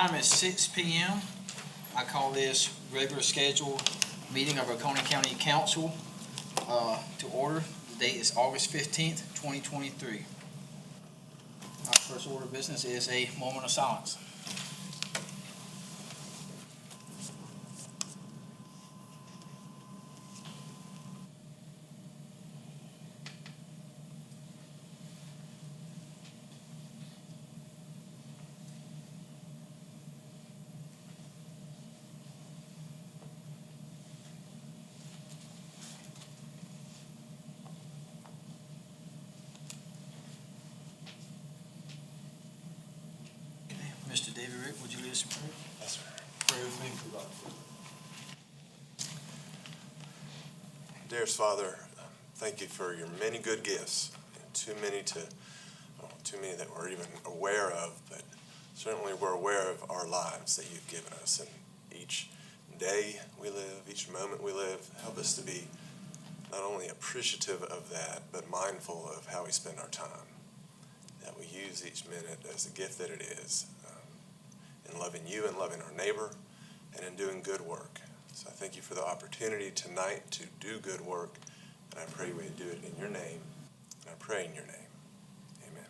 time is 6 p.m. I call this regular scheduled meeting of Oconee County Council to order. The date is August 15th, 2023. Our first order of business is a moment of silence. Mr. David Rick, would you lead us in prayer? Yes, sir. Pray with me. Dearest Father, thank you for your many good gifts, and too many that we're even aware of, but certainly we're aware of our lives that you've given us. And each day we live, each moment we live, help us to be not only appreciative of that, but mindful of how we spend our time, that we use each minute as a gift that it is, in loving you and loving our neighbor and in doing good work. So I thank you for the opportunity tonight to do good work, and I pray we do it in your name, and I pray in your name. Amen.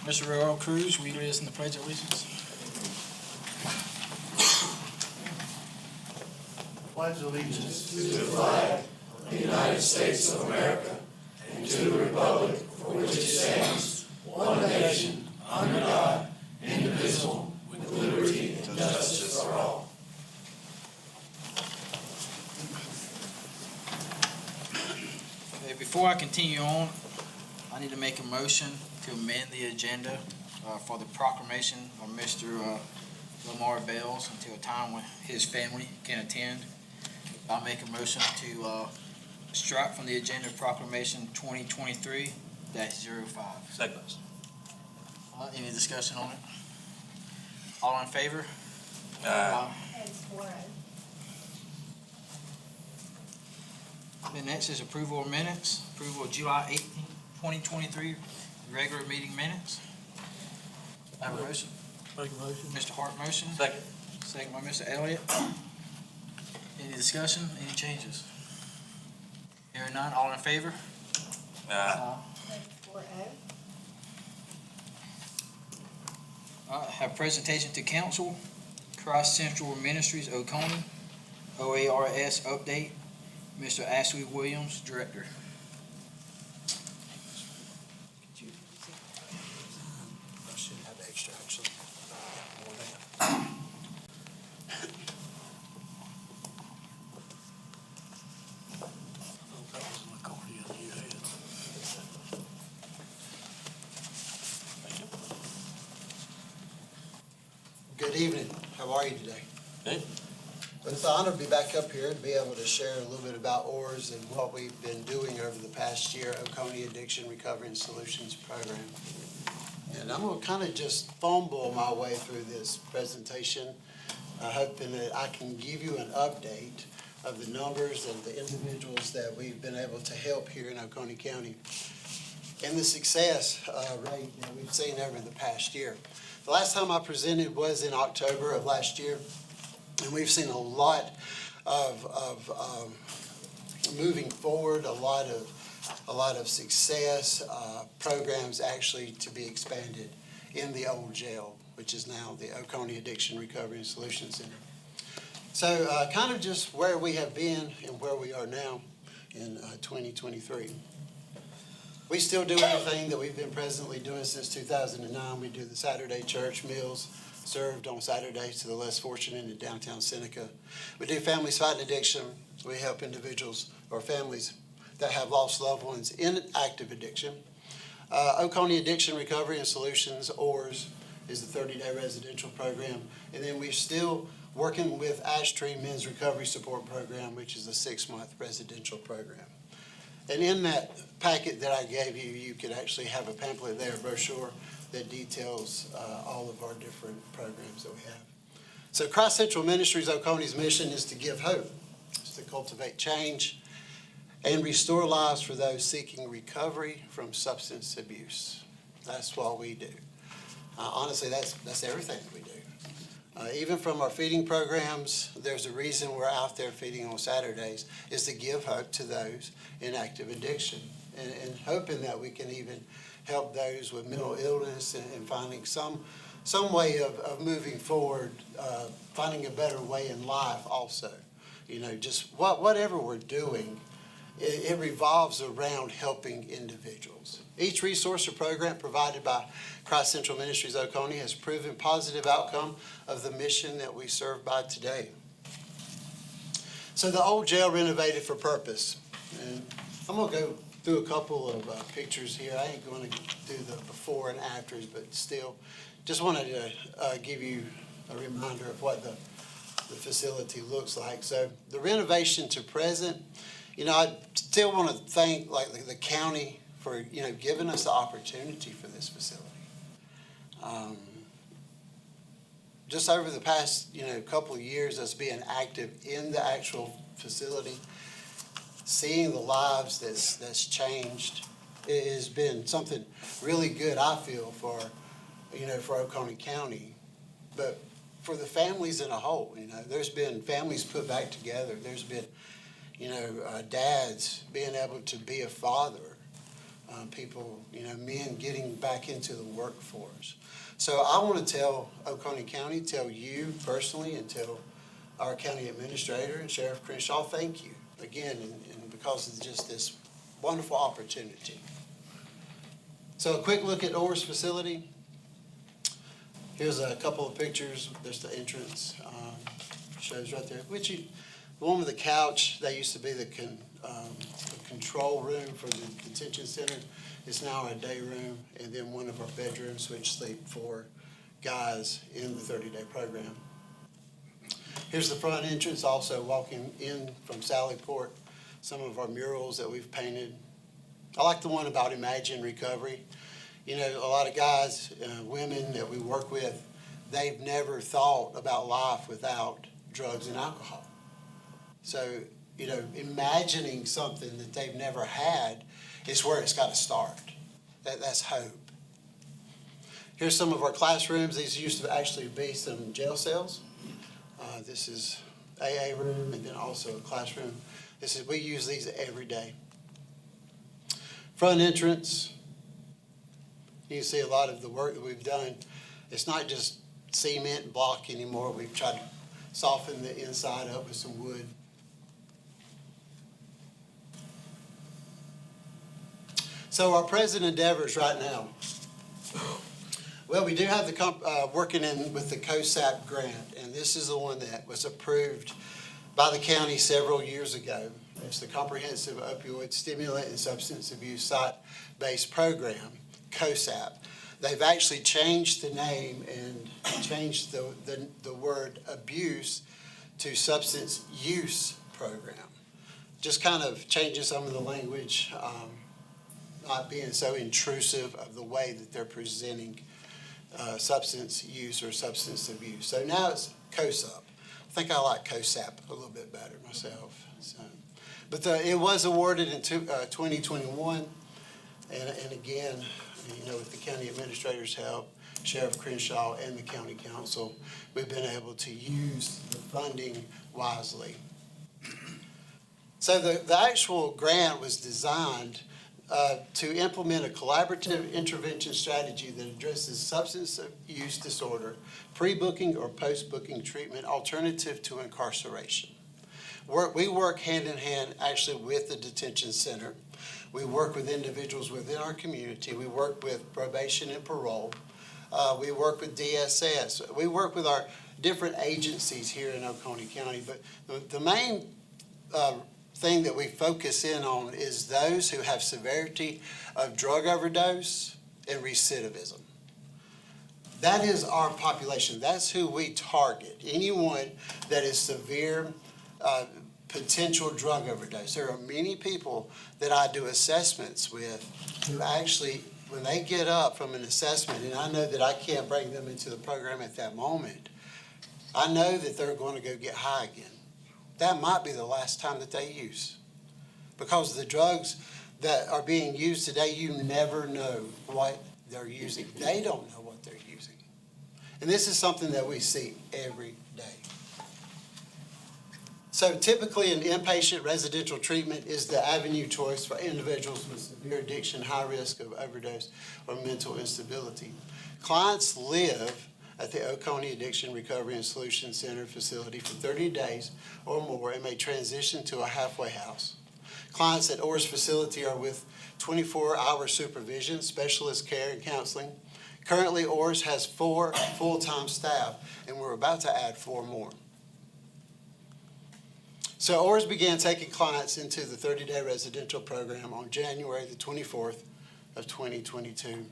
Mr. Earl Cruz, will you lead us in the Pledge of Allegiance? Pledge allegiance to the flag of the United States of America and to the republic for which it stands, one nation, under God, indivisible, with liberty and justice for all. Okay, before I continue on, I need to make a motion to amend the agenda for the proclamation of Mr. Lamar Bales until a time when his family can attend. I'll make a motion to strike from the agenda proclamation 2023-05. Second. Any discussion on it? All in favor? It's 4-0. The next is approval of minutes. Approval of July 18, 2023, regular meeting minutes. Have a motion. Make a motion. Mr. Hart motion. Second. Second by Mr. Elliott. Any discussion? Any changes? Hearing none. All in favor? It's 4-0. Have presentation to council. Christ Central Ministries, Oconee, OARS update. Mr. Ashley Williams, Director. I should have extra, actually. More than. That was my accordion you had. Good evening. How are you today? Good. Well, it's an honor to be back up here to be able to share a little bit about ORS and what we've been doing over the past year, Oconee Addiction Recovery and Solutions Program. And I'm going to kind of just fumble my way through this presentation, hoping that I can give you an update of the numbers and the individuals that we've been able to help here in Oconee County and the success rate that we've seen over the past year. The last time I presented was in October of last year, and we've seen a lot of moving forward, a lot of success, programs actually to be expanded in the old jail, which is now the Oconee Addiction Recovery and Solutions Center. So kind of just where we have been and where we are now in 2023. We still do everything that we've been presently doing since 2009. We do the Saturday church meals served on Saturdays to the less fortunate in downtown Seneca. We do families fighting addiction. We help individuals or families that have lost loved ones in active addiction. Oconee Addiction Recovery and Solutions, ORS, is the 30-day residential program. And then we're still working with Ash Tree Men's Recovery Support Program, which is a 6-month residential program. And in that packet that I gave you, you could actually have a pamphlet there, a brochure, that details all of our different programs that we have. So Christ Central Ministries, Oconee's mission is to give hope, is to cultivate change, and restore lives for those seeking recovery from substance abuse. That's what we do. Honestly, that's everything that we do. Even from our feeding programs, there's a reason we're out there feeding on Saturdays, is to give hope to those in active addiction, and hoping that we can even help those with mental illness and finding some way of moving forward, finding a better way in life also. Just whatever we're doing, it revolves around helping individuals. Each resource or program provided by Christ Central Ministries Oconee has proven positive outcome of the mission that we serve by today. So the old jail renovated for purpose. And I'm going to go through a couple of pictures here. I ain't going to do the before and afters, but still, just wanted to give you a reminder of what the facility looks like. So the renovation to present, I still want to thank the county for, giving us the opportunity for this facility. Just over the past, couple of years, us being active in the actual facility, seeing the lives that's changed, it has been something really good, I feel, for Oconee County, but for the families in a whole. There's been families put back together. There's been, dads being able to be a father, people, men getting back into the workforce. So I want to tell Oconee County, tell you personally, and tell our county administrator and Sheriff Crenshaw, thank you again, and because of just this wonderful opportunity. So a quick look at Orr's facility. Here's a couple of pictures. There's the entrance, shows right there. The one with the couch, that used to be the control room for the detention center. It's now our day room, and then one of our bedrooms, which sleep 4 guys in the 30-day program. Here's the front entrance, also walking in from Sallyport, some of our murals that we've painted. I like the one about Imagine Recovery. A lot of guys, women that we work with, they've never thought about life without drugs and alcohol. So, imagining something that they've never had is where it's got to start. That's hope. Here's some of our classrooms. These used to actually be some jail cells. This is AA room, and then also a classroom. We use these every day. Front entrance. You can see a lot of the work that we've done. It's not just cement and block anymore. We've tried to soften the inside up with some wood. So our present endeavors right now. Well, we do have the working in with the COSAP grant, and this is the one that was approved by the county several years ago. It's the Comprehensive Opioid Stimulant and Substance Abuse Site-Based Program, COSAP. They've actually changed the name and changed the word abuse to substance use program. Just kind of changing some of the language, not being so intrusive of the way that they're presenting substance use or substance abuse. So now it's COSAP. I think I like COSAP a little bit better myself. But it was awarded in 2021, and again, with the county administrator's help, Sheriff Crenshaw, and the county council, we've been able to use the funding wisely. So the actual grant was designed to implement a collaborative intervention strategy that addresses substance use disorder, pre-booking or post-booking treatment alternative to incarceration. We work hand in hand actually with the detention center. We work with individuals within our community. We work with probation and parole. We work with DSS. We work with our different agencies here in Oconee County. But the main thing that we focus in on is those who have severity of drug overdose and recidivism. That is our population. That's who we target. Anyone that is severe potential drug overdose. There are many people that I do assessments with who actually, when they get up from an assessment, and I know that I can't bring them into the program at that moment, I know that they're going to go get high again. That might be the last time that they use. Because the drugs that are being used today, you never know what they're using. They don't know what they're using. And this is something that we see every day. So typically, an inpatient residential treatment is the avenue choice for individuals with severe addiction, high risk of overdose, or mental instability. Clients live at the Oconee Addiction Recovery and Solution Center facility for 30 days or more and may transition to a halfway house. Clients at OR's facility are with 24-hour supervision, specialist care, and counseling. Currently, OR's has 4 full-time staff, and we're about to add 4 more. So OR's began taking clients into the 30-day residential program on January the 24th of 2022.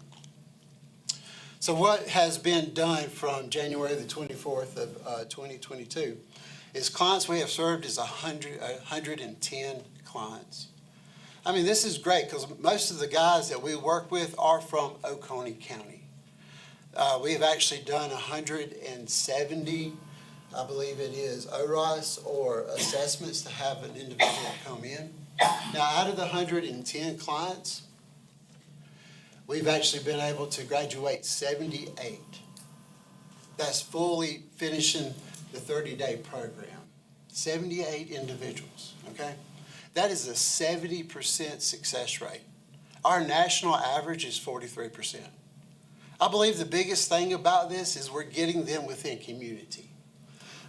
So what has been done from January the 24th of 2022 is clients we have served is 110 clients. I mean, this is great because most of the guys that we work with are from Oconee County. We have actually done 170, I believe it is, ORIS or assessments to have an individual come in. Now, out of the 110 clients, we've actually been able to graduate 78. That's fully finishing the 30-day program. 78 individuals, okay? That is a 70% success rate. Our national average is 43%. I believe the biggest thing about this is we're getting them within community.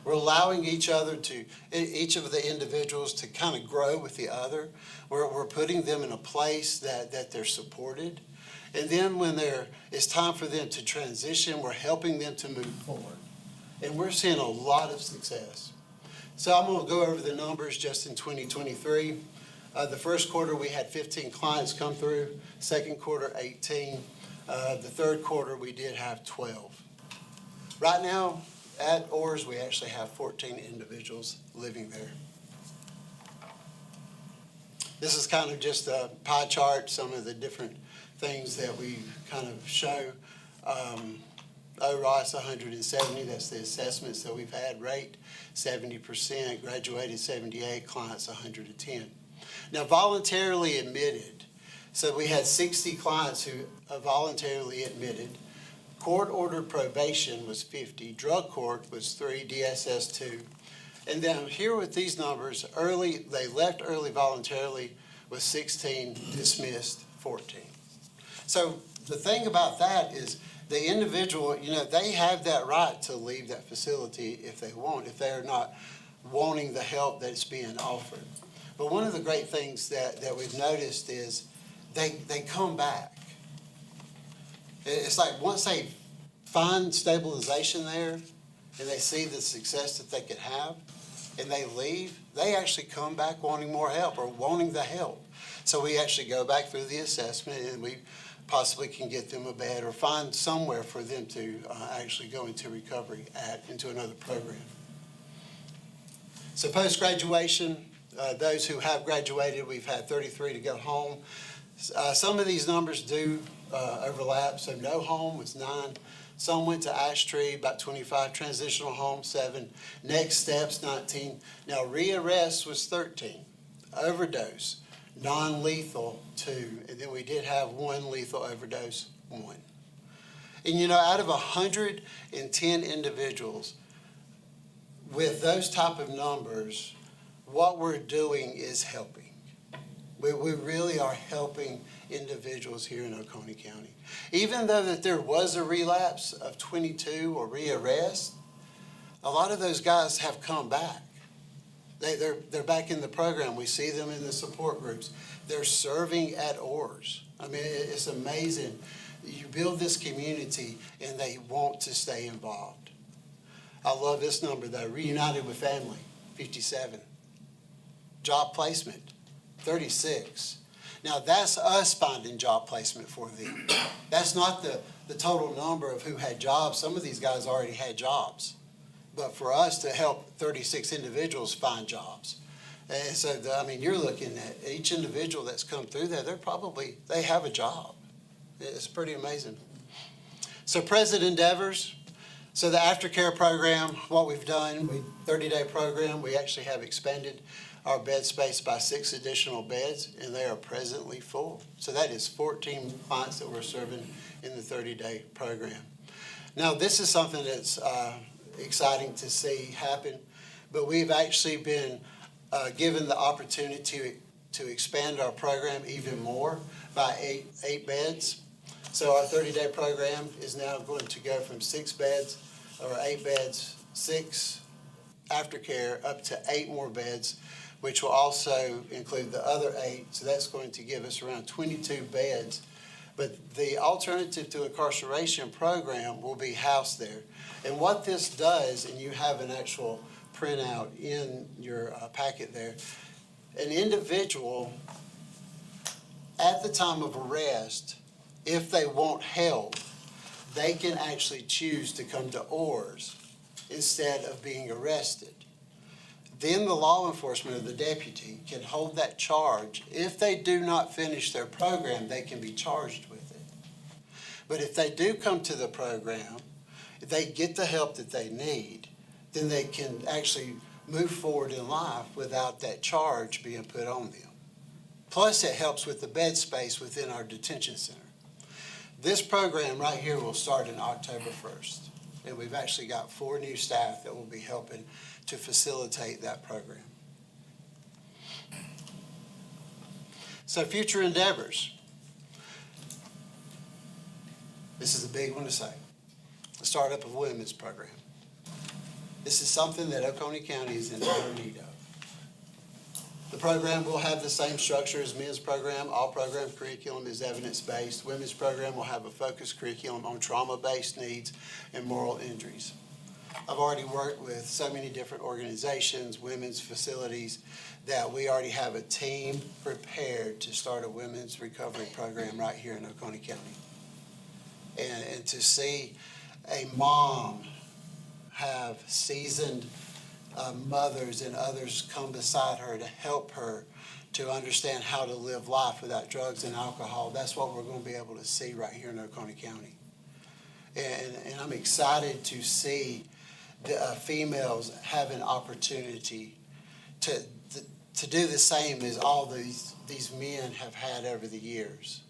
We're allowing each of the individuals to kind of grow with the other. We're putting them in a place that they're supported. And then when it's time for them to transition, we're helping them to move forward. And we're seeing a lot of success. So I'm going to go over the numbers just in 2023. The first quarter, we had 15 clients come through. Second quarter, 18. The third quarter, we did have 12. Right now, at ORS, we actually have 14 individuals living there. This is kind of just a pie chart, some of the different things that we kind of show. ORIS 170, that's the assessments that we've had, rate 70%, graduated 78, clients 110. Now, voluntarily admitted, so we had 60 clients who voluntarily admitted. Court-ordered probation was 50, drug court was 3, DSS 2. And then here with these numbers, they left early voluntarily with 16, dismissed 14. So the thing about that is the individual, they have that right to leave that facility if they want, if they're not wanting the help that's being offered. But one of the great things that we've noticed is they come back. It's like once they find stabilization there and they see the success that they could have and they leave, they actually come back wanting more help or wanting the help. So we actually go back through the assessment and we possibly can get them a bed or find somewhere for them to actually go into recovery into another program. So post-graduation, those who have graduated, we've had 33 to go home. Some of these numbers do overlap. So no home was 9. Some went to Ash Tree, about 25. Transitional home, 7. Next steps, 19. Now rearrest was 13. Overdose, non-lethal, 2. And then we did have 1 lethal overdose, 1. And out of 110 individuals with those type of numbers, what we're doing is helping. We really are helping individuals here in Oconee County. Even though that there was a relapse of 22 or rearrest, a lot of those guys have come back. They're back in the program. We see them in the support groups. They're serving at ORS. I mean, it's amazing. You build this community and they want to stay involved. I love this number though. Reunited with family, 57. Job placement, 36. Now, that's us finding job placement for them. That's not the total number of who had jobs. Some of these guys already had jobs. But for us to help 36 individuals find jobs. And so, you're looking at each individual that's come through there, they have a job. It's pretty amazing. So present endeavors. So the aftercare program, what we've done, 30-day program, we actually have expanded our bed space by 6 additional beds, and they are presently full. So that is 14 clients that we're serving in the 30-day program. Now, this is something that's exciting to see happen, but we've actually been given the opportunity to expand our program even more by eight beds. So our 30-day program is now going to go from 6 beds, or 8 beds, 6 aftercare, up to 8 more beds, which will also include the other 8. So that's going to give us around 22 beds. But the alternative to incarceration program will be housed there. And what this does, and you have an actual printout in your packet there, an individual at the time of arrest, if they want help, they can actually choose to come to ORS instead of being arrested. Then the law enforcement or the deputy can hold that charge. If they do not finish their program, they can be charged with it. But if they do come to the program, if they get the help that they need, then they can actually move forward in life without that charge being put on them. Plus, it helps with the bed space within our detention center. This program right here will start on October 1st, and we've actually got 4 new staff that will be helping to facilitate that program. So, future endeavors. This is a big one to say. The startup of a women's program. This is something that Oconee County is in dire need of. The program will have the same structure as men's program. All program curriculum is evidence-based. Women's program will have a focused curriculum on trauma-based needs and moral injuries. I've already worked with so many different organizations, women's facilities, that we already have a team prepared to start a women's recovery program right here in Oconee County. And to see a mom have seasoned mothers and others come beside her to help her to understand how to live life without drugs and alcohol, that's what we're going to be able to see right here in Oconee County. And I'm excited to see the females have an opportunity to do the same as all these men have had over the years.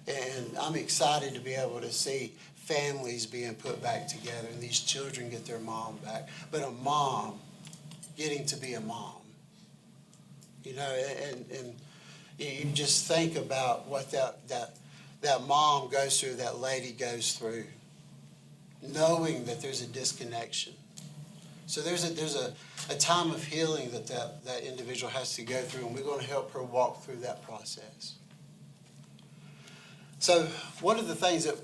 And I'm excited to be able to see families being put back together and these children get their mom back. But a mom getting to be a mom, you know, and you just think about what that mom goes through, that lady goes through, knowing that there's a disconnection. So there's a time of healing that individual has to go through, and we're going to help her walk through that process. So one of the things that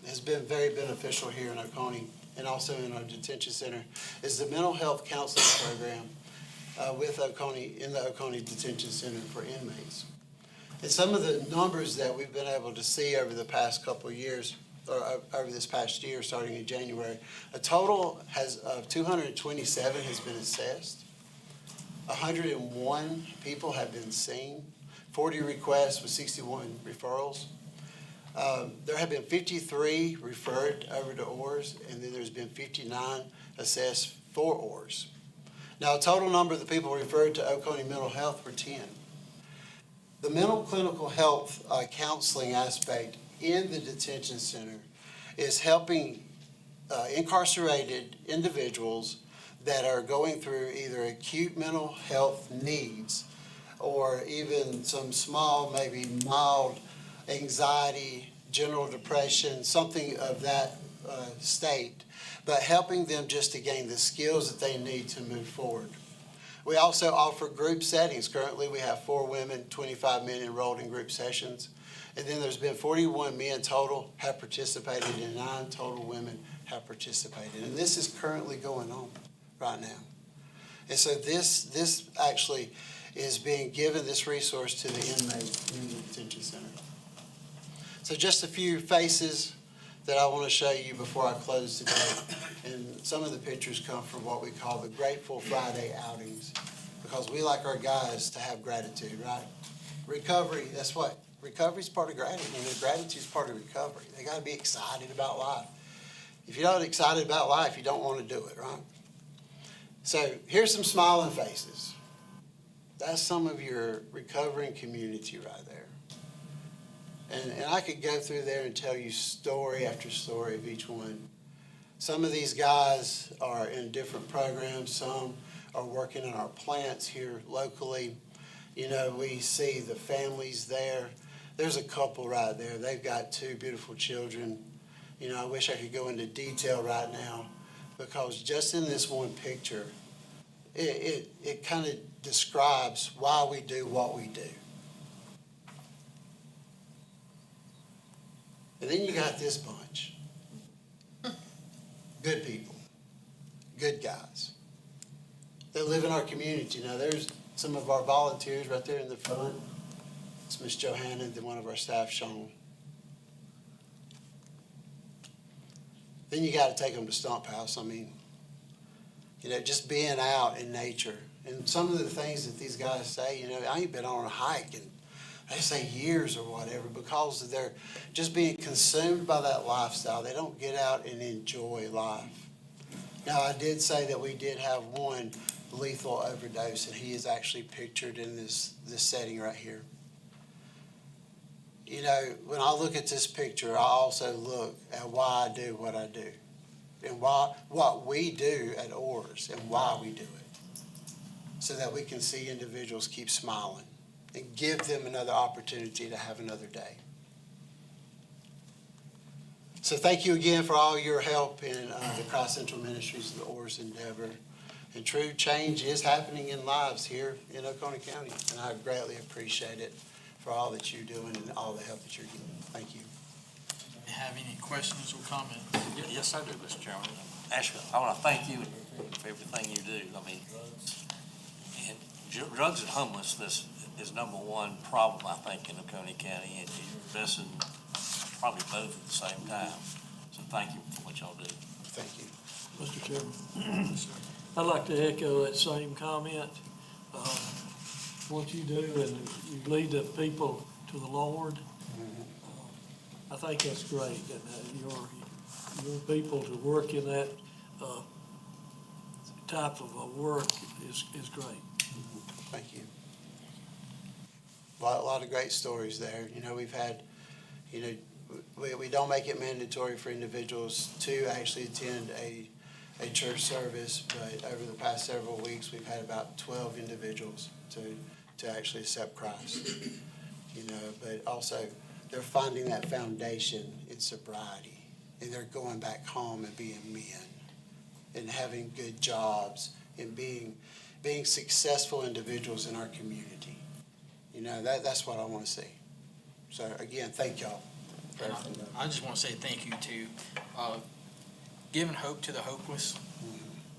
has been very beneficial here in Oconee and also in our detention center is the mental health counseling program with Oconee, in the Oconee Detention Center for inmates. And some of the numbers that we've been able to see over the past couple of years, or over this past year, starting in January, a total of 227 has been assessed. 101 people have been seen. 40 requests with 61 referrals. There have been 53 referred over to ORS, and then there's been 59 assessed for ORS. Now, a total number of the people referred to Oconee Mental Health were 10. The mental clinical health counseling aspect in the detention center is helping incarcerated individuals that are going through either acute mental health needs or even some small, maybe mild anxiety, general depression, something of that state, but helping them just to gain the skills that they need to move forward. We also offer group settings. Currently, we have 4 women, 25 men enrolled in group sessions. And then there's been 41 men total have participated, and 9 total women have participated. And this is currently going on right now. And so this actually is being given, this resource, to the inmates in the detention center. So just a few faces that I want to show you before I close today. And some of the pictures come from what we call the Grateful Friday outings, because we like our guys to have gratitude, right? Recovery, that's what? Recovery is part of gratitude. Gratitude is part of recovery. They got to be excited about life. If you're not excited about life, you don't want to do it, right? So here's some smiling faces. That's some of your recovering community right there. And I could go through there and tell you story after story of each one. Some of these guys are in different programs. Some are working in our plants here locally. You know, we see the families there. There's a couple right there. They've got 2 beautiful children. You know, I wish I could go into detail right now, because just in this one picture, it kind of describes why we do what we do. And then you got this bunch. Good people, good guys. They live in our community. Now, there's some of our volunteers right there in the front. It's Miss Johanna, then one of our staff, Sean. Then you got to take them to Stump House. I mean, you know, just being out in nature. And some of the things that these guys say, you know, I ain't been on a hike in, they say, years or whatever, because they're just being consumed by that lifestyle. They don't get out and enjoy life. Now, I did say that we did have one lethal overdose, and he is actually pictured in this setting right here. You know, when I look at this picture, I also look at why I do what I do, and what we do at Oars and why we do it, so that we can see individuals keep smiling and give them another opportunity to have another day. So thank you again for all your help in the Christ Central Ministries of the Oars endeavor. And true change is happening in lives here in Oconee County, and I greatly appreciate it for all that you're doing and all the help that you're giving. Thank you. Do you have any questions or comments? Yes, I do, Mr. Chairman. Ashley, I want to thank you for everything you do. I mean, and drugs and homelessness is number one problem, I think, in Oconee County, and you're addressing probably both at the same time. So thank you for what y'all do. Thank you. Mr. Chairman, I'd like to echo that same comment. What you do and you lead the people to the Lord, I think that's great. And your people to work in that type of work is great. Thank you. A lot of great stories there. You know, we've had, you know, we don't make it mandatory for individuals to actually attend a church service, but over the past several weeks, we've had about 12 individuals to actually accept Christ. You know, but also they're finding that foundation in sobriety, and they're going back home and being men and having good jobs and being successful individuals in our community. You know, that's what I want to see. So again, thank y'all for everything. I just want to say thank you to giving hope to the hopeless,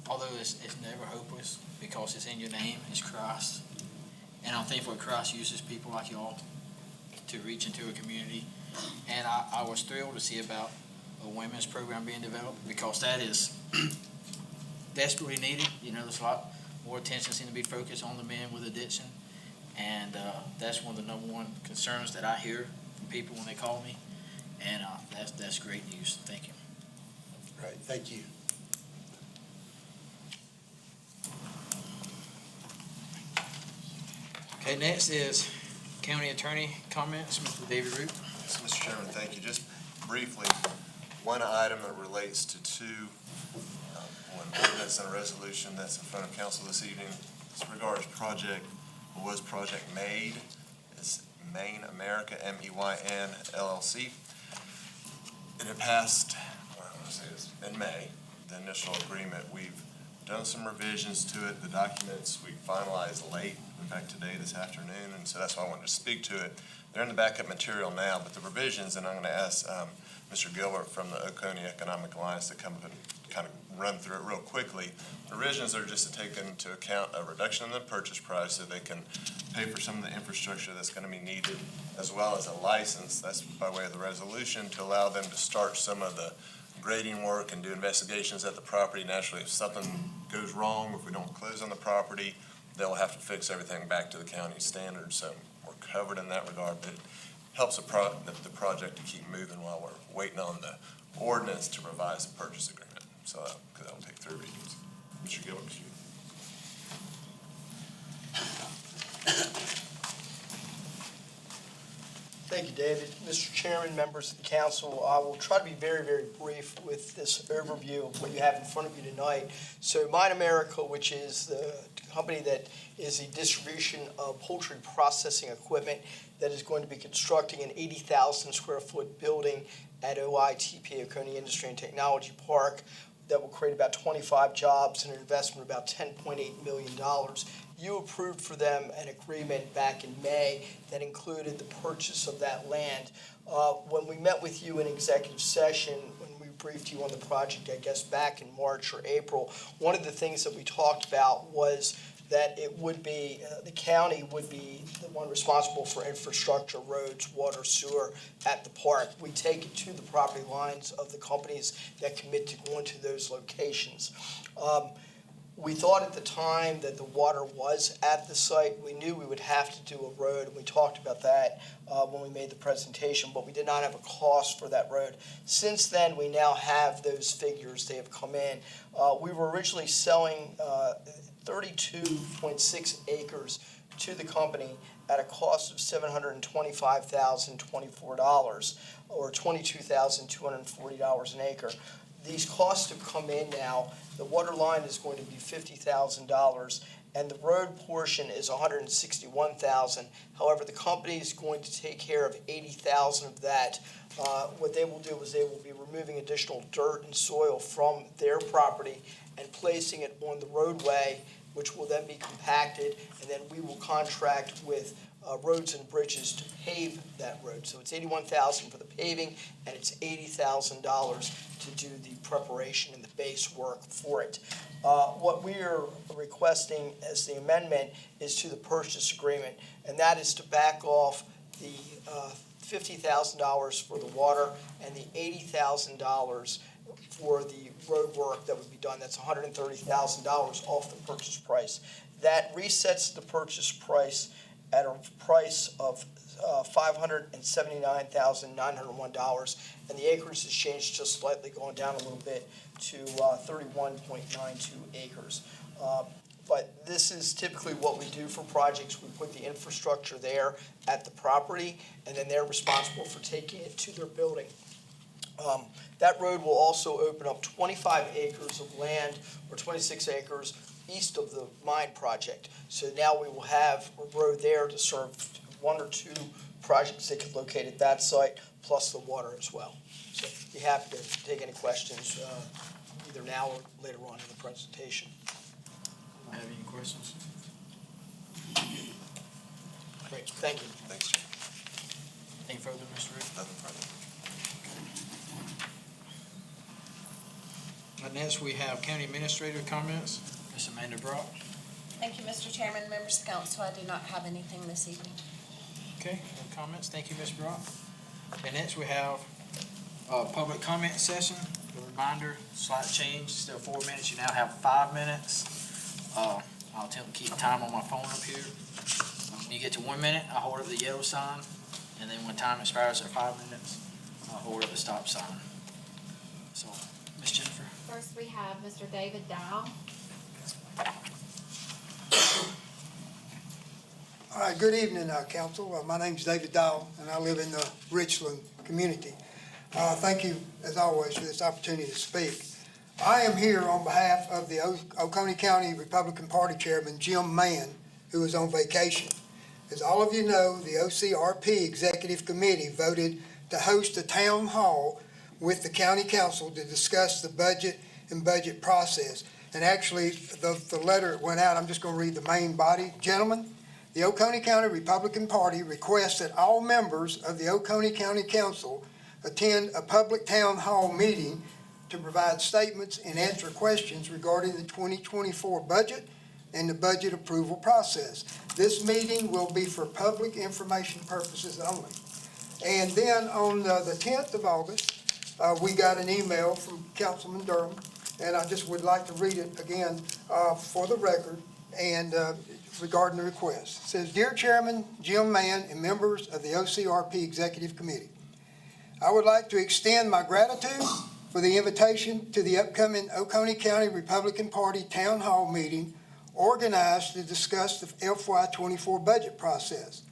although it's never hopeless because it's in your name, it's Christ. And I'm thankful Christ uses people like y'all to reach into a community. And I was thrilled to see about a women's program being developed, because that is desperately needed. You know, there's a lot more attention seems to be focused on the men with addiction. And that's one of the number one concerns that I hear from people when they call me. And that's great news. Thank you. Great, thank you. Okay, next is County Attorney comments, Mr. David Root. Yes, Mr. Chairman, thank you. Just briefly, one item that relates to one ordinance and a resolution that's in front of council this evening. This regards Project MAID. It's Main America, MEYN LLC. And it passed, in May, the initial agreement. We've done some revisions to it. The documents we finalized late, in fact today, this afternoon, and so that's why I wanted to speak to it. They're in the backup material now, but the revisions, and I'm going to ask Mr. Gilbert from the Oconee Economic Alliance to come and kind of run through it real quickly. The revisions are just to take into account a reduction in the purchase price so they can pay for some of the infrastructure that's going to be needed, as well as a license, that's by way of the resolution, to allow them to start some of the grading work and do investigations at the property. Naturally, if something goes wrong, if we don't close on the property, they'll have to fix everything back to the county standards. So we're covered in that regard, but it helps the project to keep moving while we're waiting on the ordinance to revise the purchase agreement. So because that'll take 3 readings. Mr. Gilbert, please. Thank Thank you, David. Mr. Chairman, members of the council, I will try to be very, very brief with this overview of what you have in front of you tonight. So Mine America, which is the company that is the distribution of poultry processing equipment that is going to be constructing an 80,000 square foot building at OITP, Oconee Industry and Technology Park, that will create about 25 jobs and an investment of about $10.8 million. You approved for them an agreement back in May that included the purchase of that land. When we met with you in executive session, when we briefed you on the project, I guess back in March or April, one of the things that we talked about was that it would be, the county would be the one responsible for infrastructure, roads, water, sewer at the park. We take it to the property lines of the companies that commit to going to those locations. We thought at the time that the water was at the site. We knew we would have to do a road, and we talked about that when we made the presentation, but we did not have a cost for that road. Since then, we now have those figures. They have come in. We were originally selling 32.6 acres to the company at a cost of $725,024 or $22,240 an acre. These costs have come in now. The water line is going to be $50,000 and the road portion is $161,000. However, the company is going to take care of $80,000 of that. What they will do is they will be removing additional dirt and soil from their property and placing it on the roadway, which will then be compacted, and then we will contract with Roads and Bridges to pave that road. So it's $81,000 for the paving, and it's $80,000 to do the preparation and the base work for it. What we are requesting as the amendment is to the purchase agreement, and that is to back off the $50,000 for the water and the $80,000 for the road work that would be done. That's $130,000 off the purchase price. That resets the purchase price at a price of $579,901, and the acres has changed just slightly, going down a little bit to 31.92 acres. But this is typically what we do for projects. We put the infrastructure there at the property, and then they're responsible for taking it to their building. That road will also open up 25 acres of land, or 26 acres, east of the mine project. So now we will have a road there to serve one or two projects that could locate at that site, plus the water as well. So be happy to take any questions either now or later on in the presentation. Have any questions? Great, thank you. Thanks, Jim. Any further, Mr. Reed? Nothing further. Next, we have county administrator comments. Ms. Amanda Brock. Thank you, Mr. Chairman, members of council. I do not have anything this evening. Okay, no comments. Thank you, Ms. Brock. And next, we have a public comment session. A reminder, slight change, instead of 4 minutes, you now have 5 minutes. I'll attempt to keep time on my phone up here. When you get to 1 minute, I hold up the yellow sign, and then when time expires at 5 minutes, I'll hold up the stop sign. So, Ms. Jennifer. First, we have Mr. David Dow. All right, good evening, council. My name's David Dow, and I live in the Richland community. Thank you, as always, for this opportunity to speak. I am here on behalf of the Oconee County Republican Party Chairman, Jim Mann, who is on vacation. As all of you know, the OCRP Executive Committee voted to host a town hall with the county council to discuss the budget and budget process. And actually, the letter went out. I'm just going to read the main body. Gentlemen, the Oconee County Republican Party requests that all members of the Oconee County Council attend a public town hall meeting to provide statements and answer questions regarding the 2024 budget and the budget approval process. This meeting will be for public information purposes only. And then on the 10th of August, we got an email from Councilman Durham, and I just would like to read it again for the record and regarding the request. It says, Dear Chairman Jim Mann and members of the OCRP Executive Committee, I would like to extend my gratitude for the invitation to the upcoming Oconee County Republican Party Town Hall meeting organized to discuss the FY24 budget process.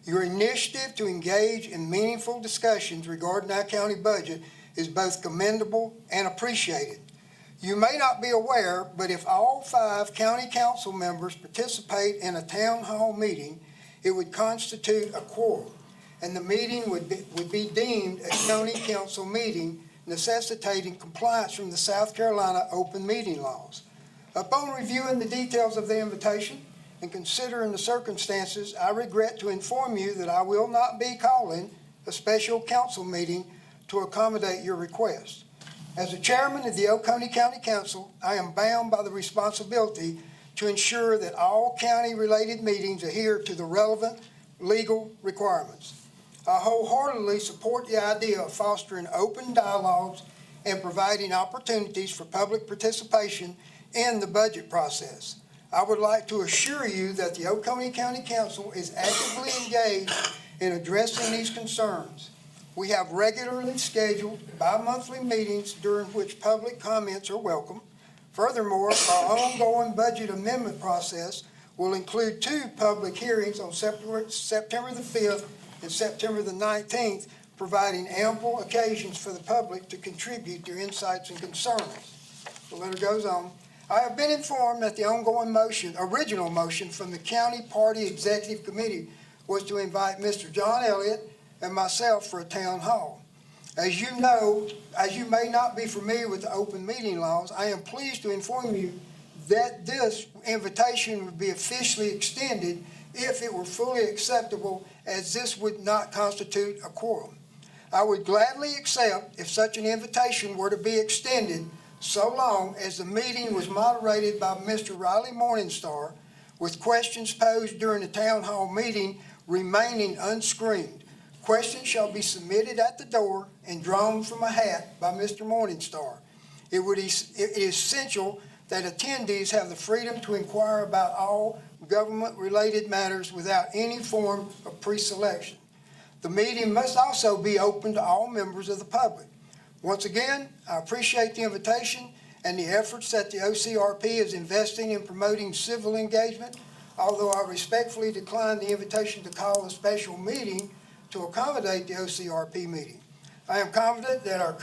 Your initiative to engage in meaningful discussions regarding our county budget is both commendable and appreciated. You may not be aware, but if all 5 county council members participate in a town hall meeting, it would constitute a quorum, and the meeting would be deemed a county council meeting, necessitating compliance from the South Carolina open meeting laws. Upon reviewing the details of the invitation and considering the circumstances, I regret to inform you that I will not be calling a special council meeting to accommodate your request. As the chairman of the Oconee County Council, I am bound by the responsibility to ensure that all county-related meetings adhere to the relevant legal requirements. I wholeheartedly support the idea of fostering open dialogues and providing opportunities for public participation in the budget process. I would like to assure you that the Oconee County Council is actively engaged in addressing these concerns. We have regularly scheduled bi-monthly meetings during which public comments are welcome. Furthermore, our ongoing budget amendment process will include 2 public hearings on September the 5th and September the 19th, providing ample occasions for the public to contribute their insights and concerns. The letter goes on. I have been informed that the original motion from the County Party Executive Committee was to invite Mr. John Elliott and myself for a town hall. As you may not be familiar with the open meeting laws, I am pleased to inform you that this invitation would be officially extended if it were fully acceptable, as this would not constitute a quorum. I would gladly accept if such an invitation were to be extended, so long as the meeting was moderated by Mr. Riley Morningstar, with questions posed during the town hall meeting remaining unscreened. Questions shall be submitted at the door and drawn from a hat by Mr. Morningstar. It is essential that attendees have the freedom to inquire about all government-related matters without any form of pre-selection. The meeting must also be open to all members of the public. Once again, I appreciate the invitation and the efforts that the OCRP is investing in promoting civil engagement, although I respectfully decline the invitation to call a special meeting to accommodate the OCRP meeting. I am confident that our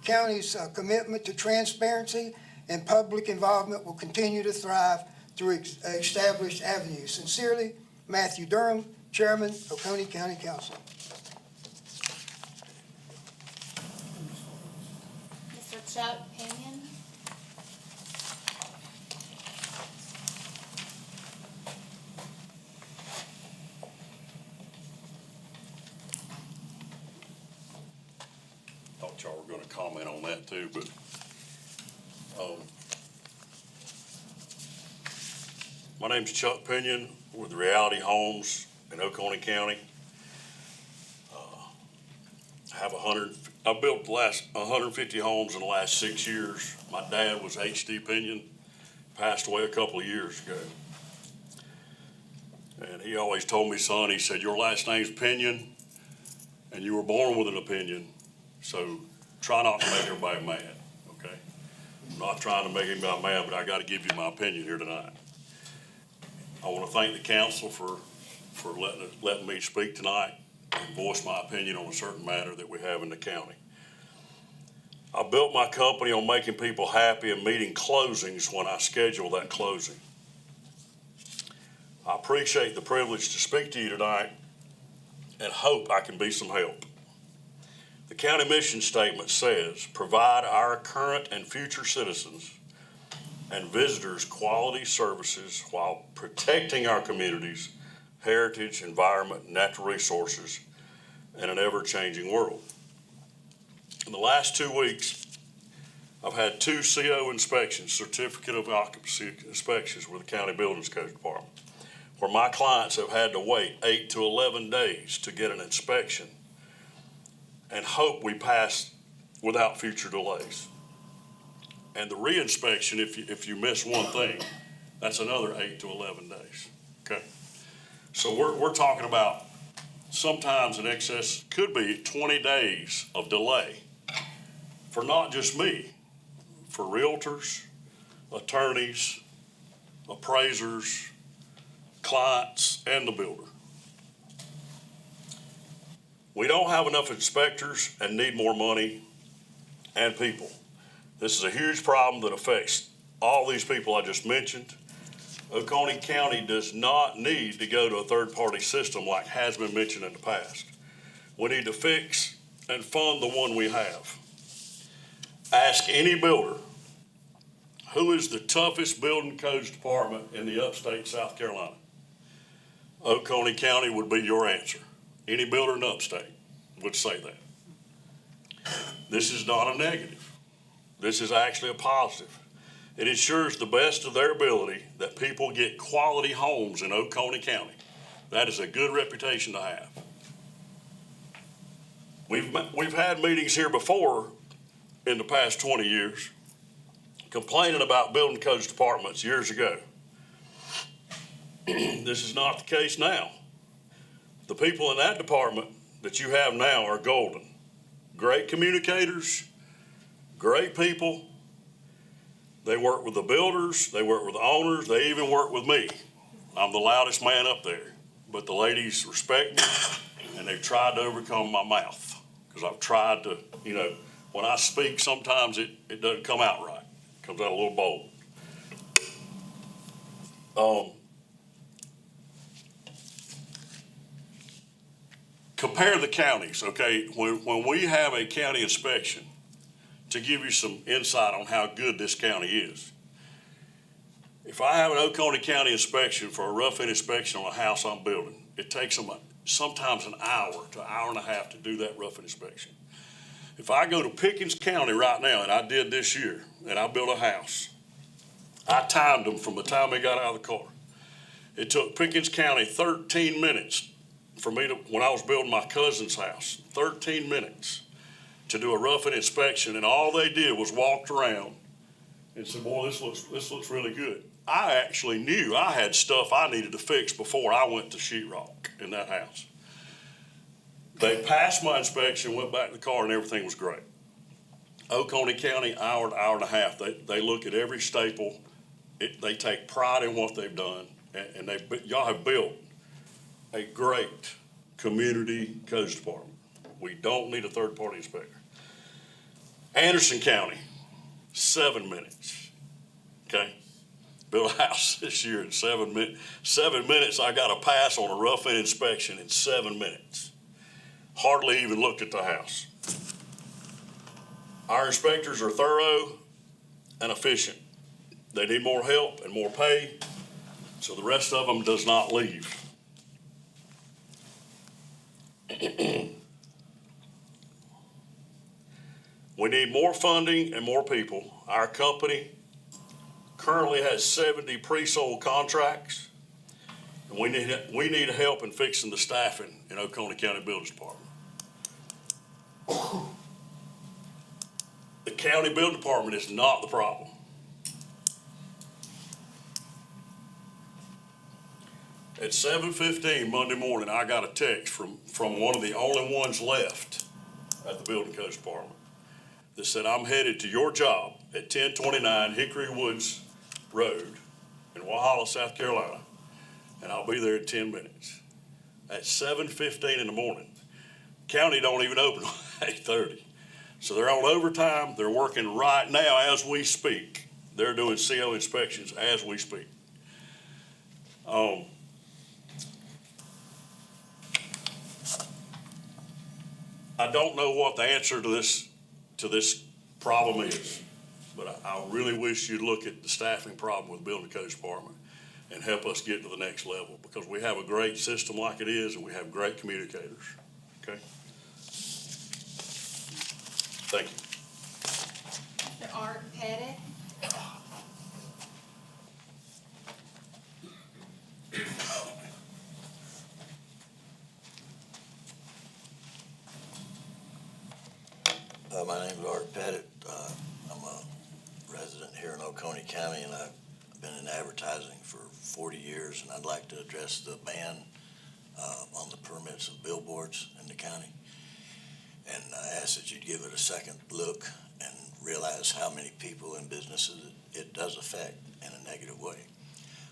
county's commitment to transparency and public involvement will continue to thrive through established avenues. Sincerely, Matthew Durham, Chairman, Oconee County Council. Mr. Chuck Pinion. Thought y'all were gonna comment on that too, but, my name's Chuck Pinion with Reality Homes in Oconee County. I've built 150 homes in the last 6 years. My dad was H.D. Pinion, passed away a couple of years ago. And he always told me, son, he said, your last name's Pinion and you were born with an opinion. So try not to make everybody mad, okay? I'm not trying to make anybody mad, but I gotta give you my opinion here tonight. I wanna thank the council for letting me speak tonight and voice my opinion on a certain matter that we have in the county. I built my company on making people happy and meeting closings when I schedule that closing. I appreciate the privilege to speak to you tonight and hope I can be some help. The county mission statement says, provide our current and future citizens and visitors quality services while protecting our communities, heritage, environment, natural resources, and an ever-changing world. In the last 2 weeks, I've had 2 CO inspections, certificate of occupancy inspections with the County Buildings Code Department, where my clients have had to wait 8 to 11 days to get an inspection and hope we pass without future delays. And the re-inspection, if you miss one thing, that's another 8 to 11 days, okay? So we're talking about sometimes in excess, could be 20 days of delay for not just me, for realtors, attorneys, appraisers, clients, and the builder. We don't have enough inspectors and need more money and people. This is a huge problem that affects all these people I just mentioned. Oconee County does not need to go to a third-party system like has been mentioned in the past. We need to fix and fund the one we have. Ask any builder, who is the toughest building codes department in the upstate South Carolina? Oconee County would be your answer. Any builder in upstate would say that. This is not a negative. This is actually a positive. It ensures the best of their ability that people get quality homes in Oconee County. That is a good reputation to have. We've had meetings here before in the past 20 years complaining about building codes departments years ago. This is not the case now. The people in that department that you have now are golden. Great communicators, great people. They work with the builders, they work with the owners, they even work with me. I'm the loudest man up there, but the ladies respect me and they've tried to overcome my mouth. Because I've tried to, when I speak, sometimes it doesn't come out right. It comes out a little bold. Compare the counties, okay? When we have a county inspection, to give you some insight on how good this county is. If I have an Oconee County inspection for a rough-in inspection on a house I'm building, it takes them sometimes an hour to an hour and a half to do that rough-in inspection. If I go to Pickens County right now, and I did this year, and I built a house, I timed them from the time they got out of the car. It took Pickens County 13 minutes for me to, when I was building my cousin's house, 13 minutes to do a rough-in inspection, and all they did was walked around and said, boy, this looks really good. I actually knew I had stuff I needed to fix before I went to sheetrock in that house. They passed my inspection, went back to the car, and everything was great. Oconee County, hour and a half. They look at every staple. They take pride in what they've done, and y'all have built a great community codes department. We don't need a third-party inspector. Anderson County, 7 minutes, okay? Built a house this year in 7 minutes. 7 minutes, I got a pass on a rough-in inspection in 7 minutes. Hardly even looked at the house. Our inspectors are thorough and efficient. They need more help and more pay, so the rest of them does not leave. We need more funding and more people. Our company currently has 70 pre-sold contracts, and we need help in fixing the staffing in Oconee County Buildings Department. The county building department is not the problem. At 7:15 Monday morning, I got a text from one of the only ones left at the building codes department that said, I'm headed to your job at 1029 Hickory Woods Road in Walhalla, South Carolina, and I'll be there in 10 minutes. At 7:15 in the morning. County don't even open at 8:30. So they're on overtime. They're working right now as we speak. They're doing CO inspections as we speak. I don't know what the answer to this problem is, but I really wish you'd look at the staffing problem with the building codes department and help us get to the next level, because we have a great system like it is, and we have great communicators. Okay? Thank you. Mr. Art Pettit. My name is Art Pettit. I'm a resident here in Oconee County, and I've been in advertising for 40 years, and I'd like to address the ban on the permits of billboards in the county. And I ask that you'd give it a second look and realize how many people and businesses it does affect in a negative way.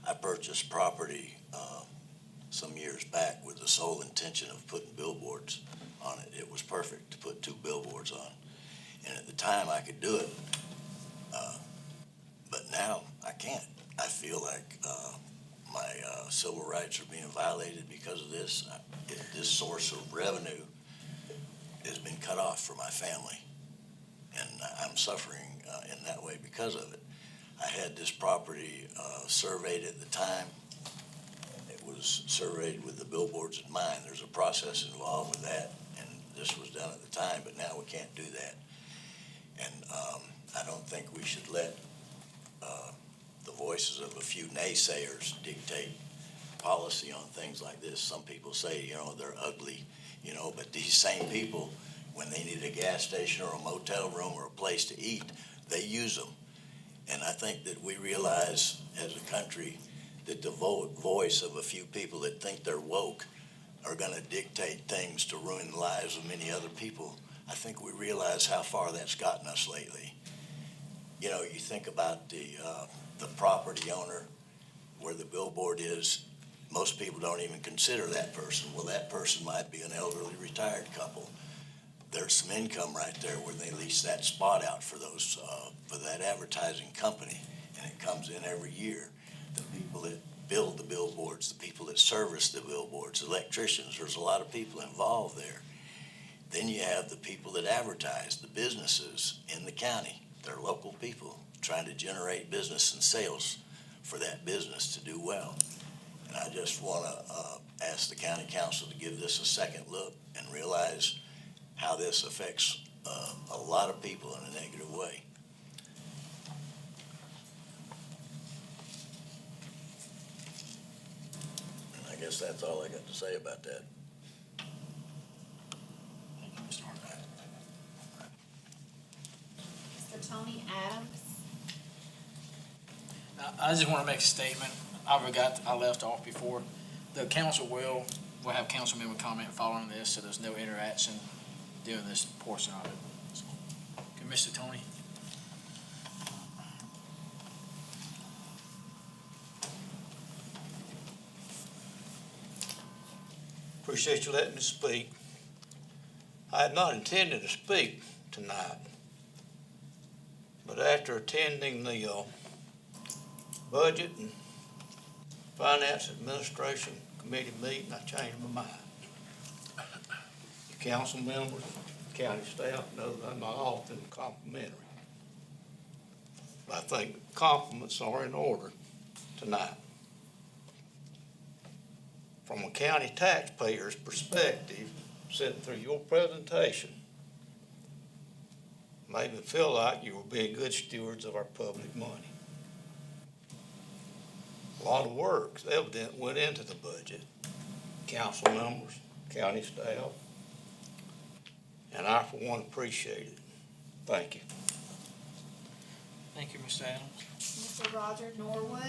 I purchased property some years back with the sole intention of putting billboards on it. It was perfect to put 2 billboards on. And at the time, I could do it, but now I can't. I feel like my civil rights are being violated because of this. This source of revenue has been cut off for my family, and I'm suffering in that way because of it. I had this property surveyed at the time. It was surveyed with the billboards in mind. There's a process involved with that, and this was done at the time, but now we can't do that. And I don't think we should let the voices of a few naysayers dictate policy on things like this. Some people say, they're ugly, but these same people, when they need a gas station or a motel room or a place to eat, they use them. And I think that we realize as a country that the voice of a few people that think they're woke are going to dictate things to ruin the lives of many other people. I think we realize how far that's gotten us lately. You think about the property owner where the billboard is, most people don't even consider that person. Well, that person might be an elderly retired couple. There's some income right there where they lease that spot out for those, for that advertising company, and it comes in every year. The people that build the billboards, the people that service the billboards, electricians, there's a lot of people involved there. Then you have the people that advertise, the businesses in the county. They're local people trying to generate business and sales for that business to do well. And I just want to ask the county council to give this a second look and realize how this affects a lot of people in a negative way. And I guess that's all I got to say about that. Mr. Tony Adams. I just want to make a statement. I left off before. The council will have council member comment following this, so there's no interaction during this portion of it. So, okay, Mr. Tony. Appreciate you letting me speak. I had not intended to speak tonight, but after attending the Budget and Finance Administration Committee meeting, I changed my mind. The council members, county staff know that I'm not often complimentary. But I think compliments are in order tonight. From a county taxpayer's perspective, sitting through your presentation, made me feel like you were being good stewards of our public money. A lot of work evidently went into the budget. Council members, county staff, and I for one appreciate it. Thank you. Thank you, Mr. Adams. Mr. Roger Norwood.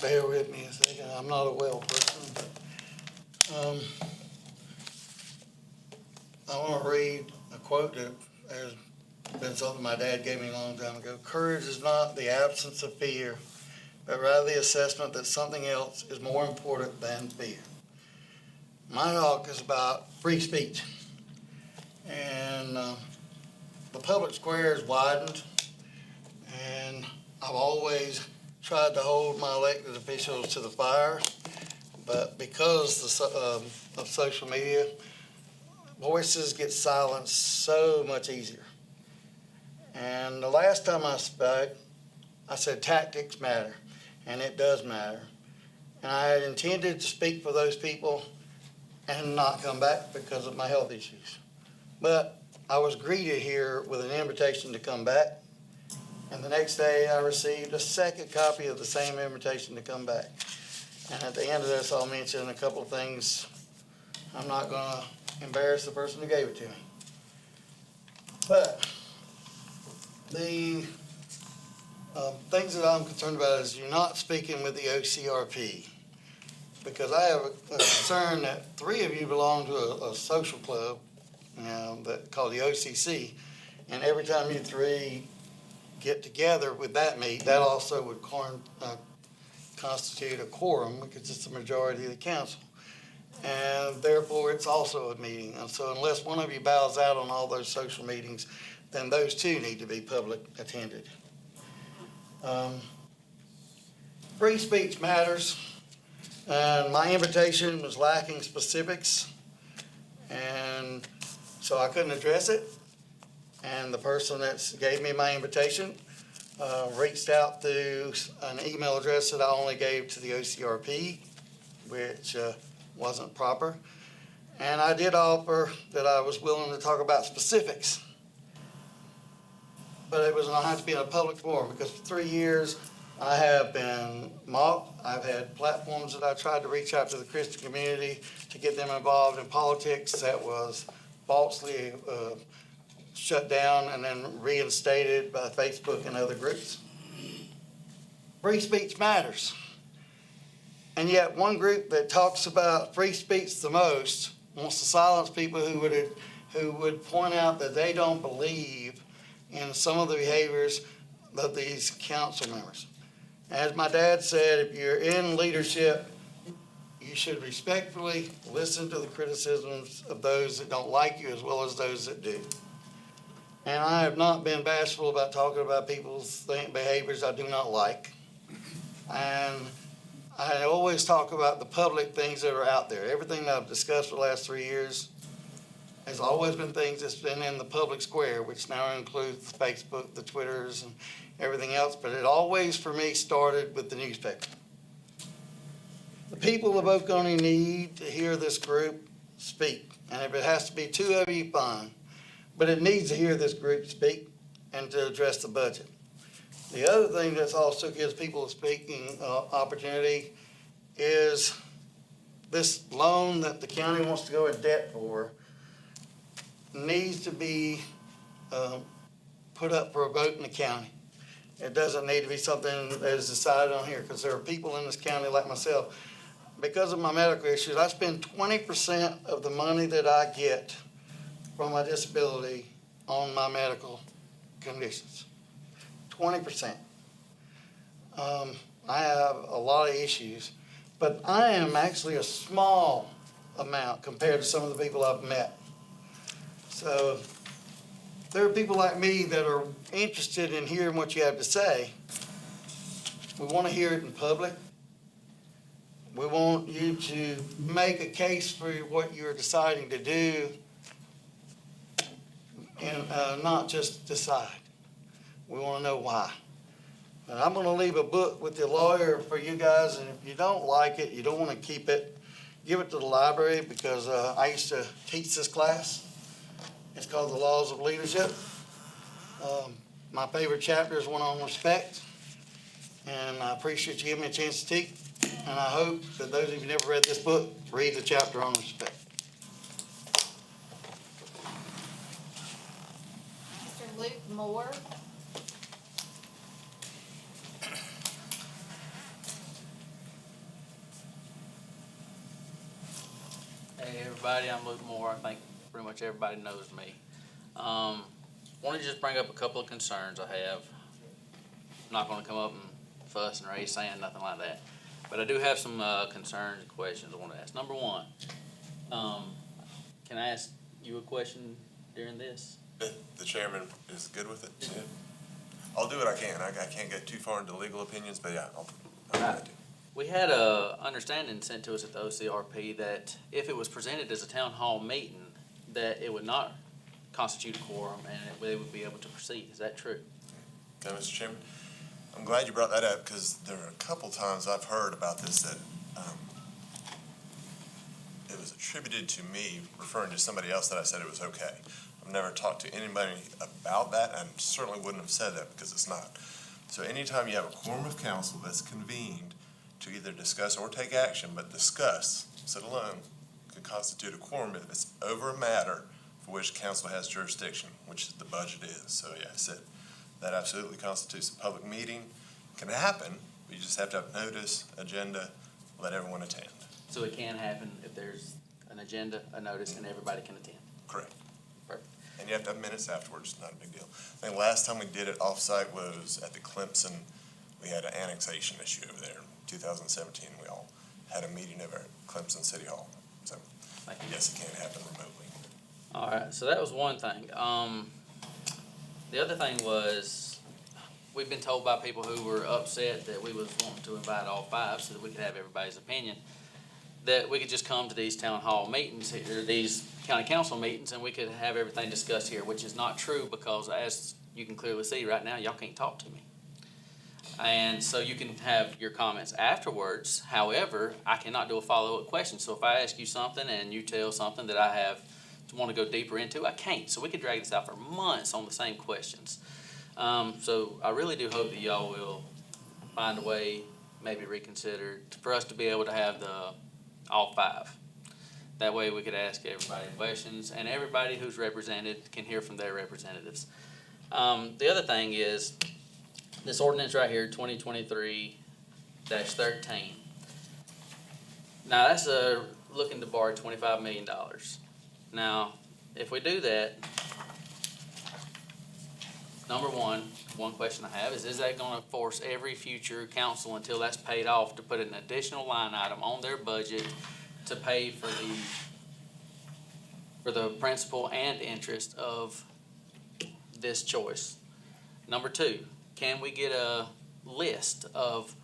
Bear with me a second. I'm not a well person, but I want to read a quote that has been something my dad gave me a long time ago. Courage is not the absence of fear, but rather the assessment that something else is more important than fear. My talk is about free speech. And the public square is widened, and I've always tried to hold my elected officials to the fire, but because of social media, voices get silenced so much easier. And the last time I spoke, I said tactics matter, and it does matter. And I had intended to speak for those people and not come back because of my health issues. But I was greeted here with an invitation to come back, and the next day I received a second copy of the same invitation to come back. And at the end of this, I'll mention a couple of things. I'm not going to embarrass the person who gave it to me. But the things that I'm concerned about is you're not speaking with the OCRP, because I have a concern that 3 of you belong to a social club, that called the OCC, and every time you 3 get together with that meet, that also would constitute a quorum because it's the majority of the council. And therefore, it's also a meeting. And so unless one of you bows out on all those social meetings, then those two need to be public attended. Free speech matters. And my invitation was lacking specifics. And so I couldn't address it. And the person that gave me my invitation reached out through an email address that I only gave to the OCRP, which wasn't proper. And I did offer that I was willing to talk about specifics. But it was going to have to be in a public forum because for 3 years I have been mocked. I've had platforms that I tried to reach out to the Christian community to get them involved in politics that was falsely shut down and then reinstated by Facebook and other groups. Free speech matters. And yet one group that talks about free speech the most wants to silence people who would point out that they don't believe in some of the behaviors of these council members. As my dad said, if you're in leadership, you should respectfully listen to the criticisms of those that don't like you as well as those that do. And I have not been bashful about talking about people's behaviors I do not like. And I always talk about the public things that are out there. Everything that I've discussed for the last 3 years has always been things that's been in the public square, which now includes Facebook, the Twitters, and everything else. But it always, for me, started with the newspaper. The people of Oconee need to hear this group speak. And if it has to be two of you, fine. But it needs to hear this group speak and to address the budget. The other thing that also gives people a speaking opportunity is this loan that the county wants to go in debt for needs to be put up for a vote in the county. It doesn't need to be something that is decided on here because there are people in this county like myself. Because of my medical issues, I spend 20% of the money that I get from my disability on my medical conditions. 20%. I have a lot of issues, but I am actually a small amount compared to some of the people I've met. So there are people like me that are interested in hearing what you have to say. We want to hear it in public. We want you to make a case for what you're deciding to do and not just decide. We want to know why. And I'm going to leave a book with the lawyer for you guys, and if you don't like it, you don't want to keep it, give it to the library because I used to teach this class. It's called The Laws of Leadership. My favorite chapter is one on respect, and I appreciate you giving me a chance to teach, and I hope that those of you who never read this book, read the chapter on respect. Mr. Luke Moore. Hey everybody, I'm Luke Moore. I think pretty much everybody knows me. Want to just bring up a couple of concerns I have. I'm not going to come up and fuss and raise sand, nothing like that. But I do have some concerns and questions I want to ask. Number one, can I ask you a question during this? The chairman is good with it? Yeah. I'll do what I can. I can't get too far into legal opinions, but yeah, I'll try to. We had a understanding sent to us at the OCRP that if it was presented as a town hall meeting, that it would not constitute a quorum and they would be able to proceed. Is that true? Okay, Mr. Chairman. I'm glad you brought that up because there are a couple times I've heard about this that it was attributed to me referring to somebody else that I said it was okay. I've never talked to anybody about that and certainly wouldn't have said that because it's not. So anytime you have a quorum of council that's convened to either discuss or take action, but discuss, sit alone, could constitute a quorum if it's over a matter for which council has jurisdiction, which the budget is. So yeah, I said that absolutely constitutes a public meeting. Can happen, but you just have to have notice, agenda, let everyone attend. So it can happen if there's an agenda, a notice, and everybody can attend? Correct. Perfect. you have to have minutes afterwards, not a big deal. I think last time we did it off-site was at the Clemson. We had an annexation issue over there in 2017. We all had a meeting over at Clemson City Hall. So yes, it can happen remotely. All right, so that was one thing. The other thing was, we've been told by people who were upset that we was wanting to invite all five so that we could have everybody's opinion, that we could just come to these town hall meetings, or these county council meetings, and we could have everything discussed here, which is not true, because as you can clearly see right now, y'all can't talk to me. And so you can have your comments afterwards. However, I cannot do a follow-up question. So if I ask you something and you tell something that I have to want to go deeper into, I can't. So we could drag this out for months on the same questions. So I really do hope that y'all will find a way, maybe reconsider, for us to be able to have all five. That way we could ask everybody questions, and everybody who's represented can hear from their representatives. The other thing is, this ordinance right here, 2023-13. Now, that's looking to borrow $25 million. Now, if we do that, number one question I have is that going to force every future council, until that's paid off, to put an additional line item on their budget to pay for the principal and interest of this choice? Number two, can we get a list of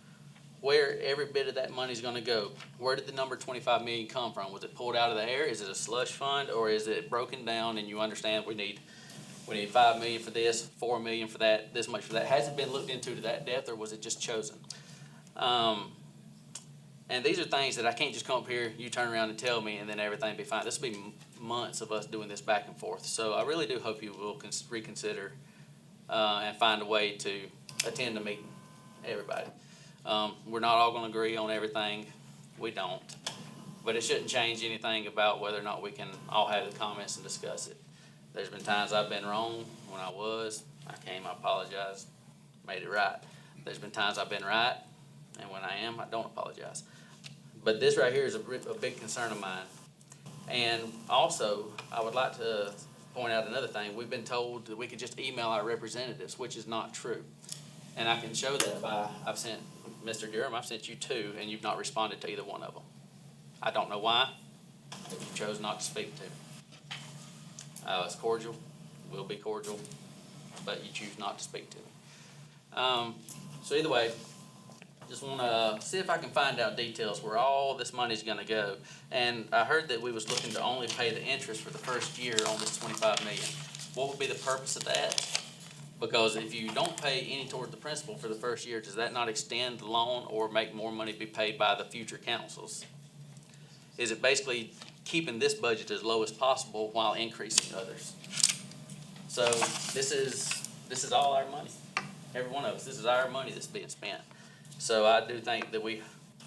where every bit of that money is going to go? Where did the number 25 million come from? Was it pulled out of the air? Is it a slush fund, or is it broken down and you understand we need 5 million for this, 4 million for that, this much for that? Has it been looked into to that depth, or was it just chosen? And these are things that I can't just come up here, you turn around and tell me, and then everything be fine. This will be months of us doing this back and forth. So I really do hope you will reconsider and find a way to attend the meeting, everybody. We're not all going to agree on everything. We don't. But it shouldn't change anything about whether or not we can all have the comments and discuss it. There's been times I've been wrong. When I apologized, made it right. There's been times I've been right, and when I am, I don't apologize. But this right here is a big concern of mine. And also, I would like to point out another thing. We've been told that we could just email our representatives, which is not true. And I can show that by, I've sent Mr. Durham, I've sent you 2, and you've not responded to either one of them. I don't know why, but you chose not to speak to me. It's cordial, will be cordial, but you choose not to speak to me. So either way, just want to see if I can find out details where all this money's going to go. And I heard that we was looking to only pay the interest for the first year on this $25 million. What would be the purpose of that? Because if you don't pay any toward the principal for the first year, does that not extend the loan or make more money be paid by the future councils? Is it basically keeping this budget as low as possible while increasing others? So this is all our money. Every one of us, this is our money that's being spent. So I do think that we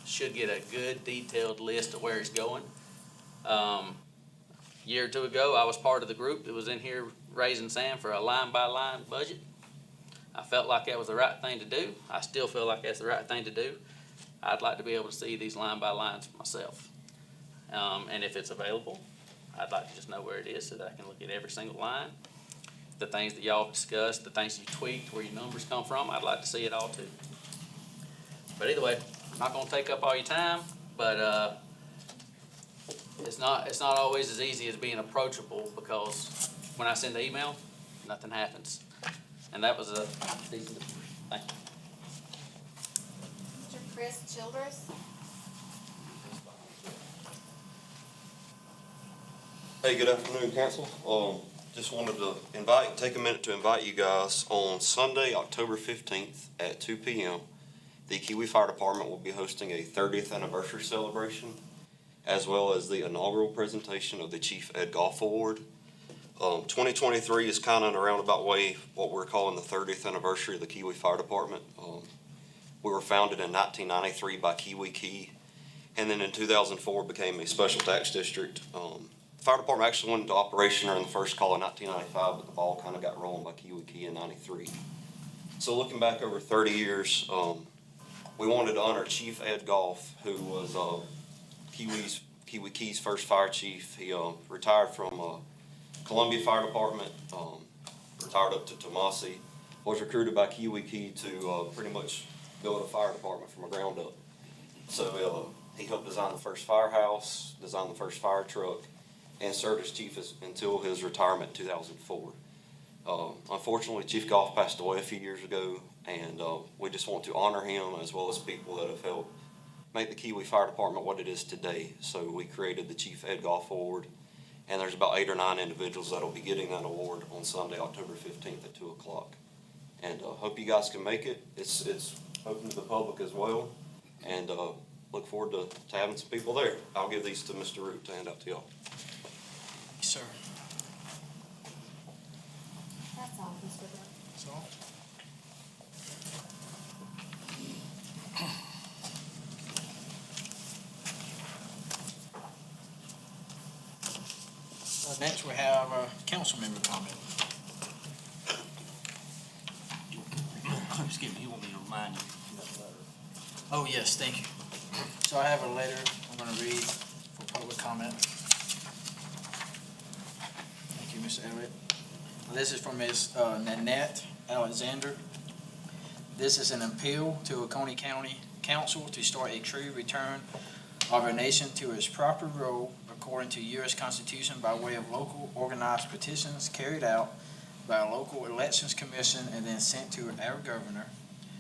should get a good detailed list of where it's going. A year or two ago, I was part of the group that was in here raising sand for a line-by-line budget. I felt like that was the right thing to do. I still feel like that's the right thing to do. I'd like to be able to see these line-by-lines myself. And if it's available, I'd like to just know where it is so that I can look at every single line. The things that y'all discussed, the things you tweaked, where your numbers come from, I'd like to see it all too. But either way, I'm not gonna take up all your time, but it's not always as easy as being approachable, because when I send the email, nothing happens. And that was a decent, thank you. Mr. Chris Childress? Hey, good afternoon, council. Just wanted to take a minute to invite you guys on Sunday, October 15th at 2 p.m. The Kiwi Fire Department will be hosting a 30th anniversary celebration, as well as the inaugural presentation of the Chief Ed Golf Award. 2023 is kind of in a roundabout way what we're calling the 30th anniversary of the Kiwi Fire Department. We were founded in 1993 by Kiwi Key, and then in 2004 became a special tax district. Fire department actually went into operation during the first call in 1995, but the ball kind of got rolling by Kiwi Key in 93. So looking back over 30 years, we wanted to honor Chief Ed Golf, who was Kiwi Key's first fire chief. He retired from Columbia Fire Department, retired up to Tomasi, was recruited by Kiwi Key to pretty much build a fire department from the ground up. So he helped design the first firehouse, design the first fire truck, and served as chief until his retirement in 2004. Unfortunately, Chief Goff passed away a few years ago, and we just want to honor him as well as people that have helped make the Kiwi Fire Department what it is today. So we created the Chief Ed Goff Award, and there's about 8 or 9 individuals that will be getting that award on Sunday, October 15th at 2 o'clock. And hope you guys can make it. It's open to the public as well, and look forward to having some people there. I'll give these to Mr. Root to hand out to y'all. Yes, sir. That's all, Mr. Burke. That's all. Next, we have a council member comment. Excuse me, you want me to remind you? Oh, yes, thank you. So I have a letter I'm going to read for public comment. Thank you, Mr. Elliott. This is from Ms. Nanette Alexander. This is an appeal to Oconee County Council to start a true return of our nation to its proper role according to U.S. Constitution by way of local organized petitions carried out by a local elections commission and then sent to our governor.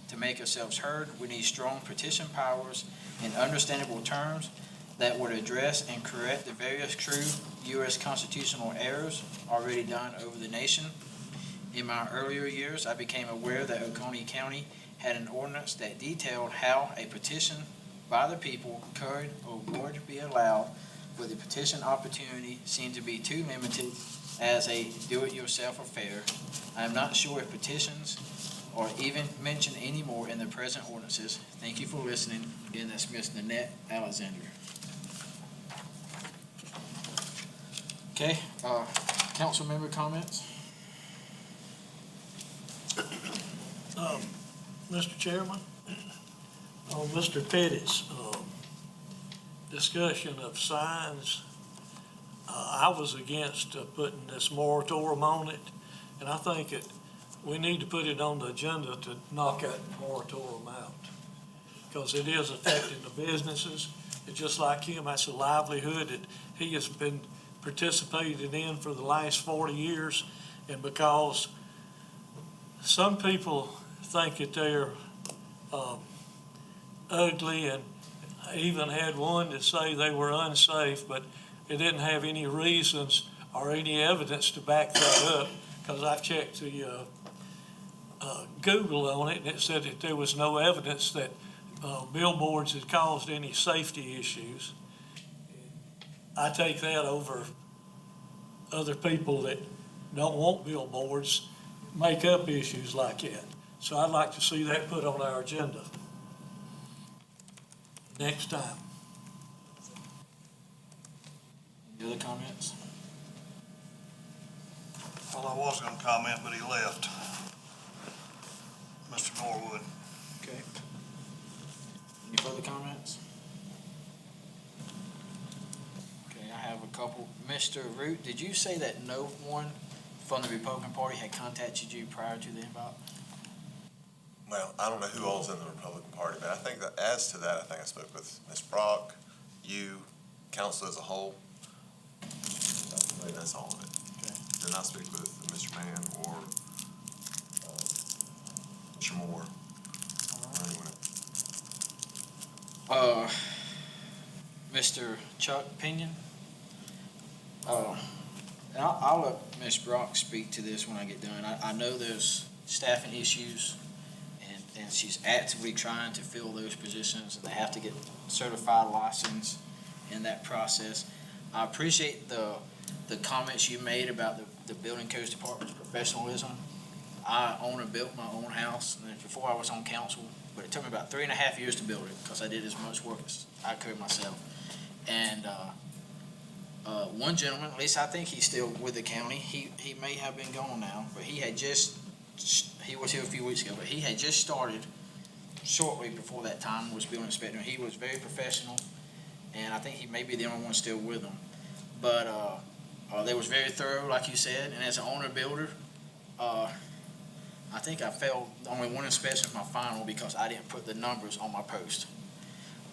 To make ourselves heard, we need strong petition powers in understandable terms that would address and correct the various true U.S. constitutional errors already done over the nation. In my earlier years, I became aware that Oconee County had an ordinance that detailed how a petition by the people could or would be allowed, but the petition opportunity seemed to be too limited as a do-it-yourself affair. I am not sure if petitions are even mentioned anymore in the present ordinances. Thank you for listening. Again, that's Ms. Nanette Alexander. Okay, council member comments? Mr. Chairman, on Mr. Pettit's discussion of signs, I was against putting this moratorium on it, and I think we need to put it on the agenda to knock that moratorium out, because it is affecting the businesses. It's just like him, that's a livelihood that he has been participating in for the last 40 years, and because some people think that they're ugly, and I even had one to say they were unsafe, but they didn't have any reasons or any evidence to back that up, because I've checked the Google on it, and it said that there was no evidence that billboards had caused any safety issues. I take that over other people that don't want billboards make up issues like that. So I'd like to see that put on our agenda next time. Any other comments? Well, I was gonna comment, but he left. Mr. Norwood. Okay. Any further comments? Okay, I have a couple. Mr. Root, did you say that no one from the Republican Party had contacted you prior to the invite? Well, I don't know who all's in the Republican Party, but I think that as to that, I think I spoke with Ms. Brock, you, council as a whole. That's all of it. Okay. Did not speak with Mr. Mann or Mr. Moore or anyone else. Mr. Chuck Pinion? And I'll let Ms. Brock speak to this when I get done. I know there's staffing issues, and she's actively trying to fill those positions, and they have to get certified license in that process. I appreciate the comments you made about the building codes department's professionalism. I own and built my own house before I was on council, but it took me about 3.5 years to build it because I did as much work as I could myself. And one gentleman, at least I think he's still with the county, he may have been gone now, but he was here a few weeks ago, but he had just started shortly before that time, was building inspector. He was very professional, and I think he may be the only one still with him. But They was very thorough, like you said, and as an owner builder, I think I failed only one inspection of my final because I didn't put the numbers on my post.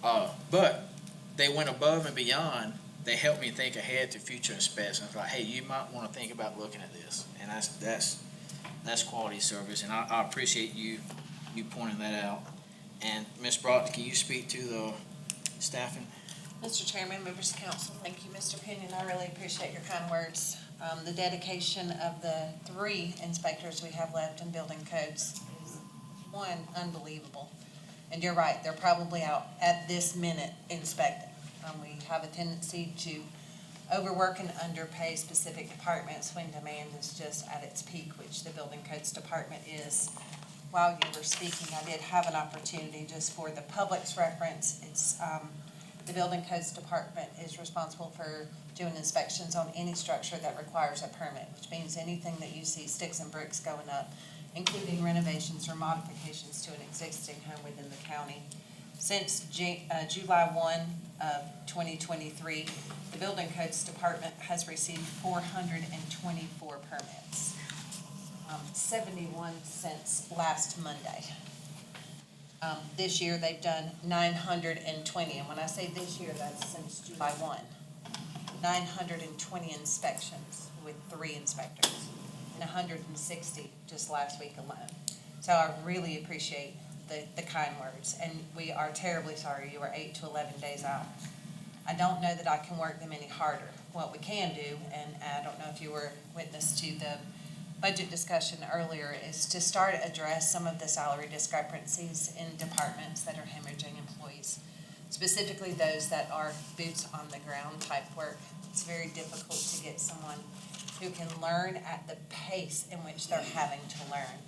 But they went above and beyond. They helped me think ahead to future inspections. Like, hey, you might want to think about looking at this, and that's quality service, and I appreciate you pointing that out. And Ms. Broughton, can you speak to the staffing? Mr. Chairman, members of council, thank you, Mr. Pinion. I really appreciate your kind words. The dedication of the 3 inspectors we have left in building codes is, one, unbelievable. And you're right, they're probably out at this minute inspecting. We have a tendency to overwork and underpay specific departments when demand is just at its peak, which the building codes department is. While you were speaking, I did have an opportunity just for the public's reference. It's, the building codes department is responsible for doing inspections on any structure that requires a permit, which means anything that you see sticks and bricks going up, including renovations or modifications to an existing home within the county. Since July 1 of 2023, the building codes department has received 424 permits, 71 since last Monday. This year, they've done 920, and when I say this year, that's since July 1. 920 inspections with 3 inspectors, and 160 just last week alone. So I really appreciate the kind words, and we are terribly sorry you were 8 to 11 days out. I don't know that I can work them any harder. What we can do, and I don't know if you were witness to the budget discussion earlier, is to start to address some of the salary discrepancies in departments that are hemorrhaging employees, specifically those that are boots on the ground type work. It's very difficult to get someone who can learn at the pace in which they're having to learn.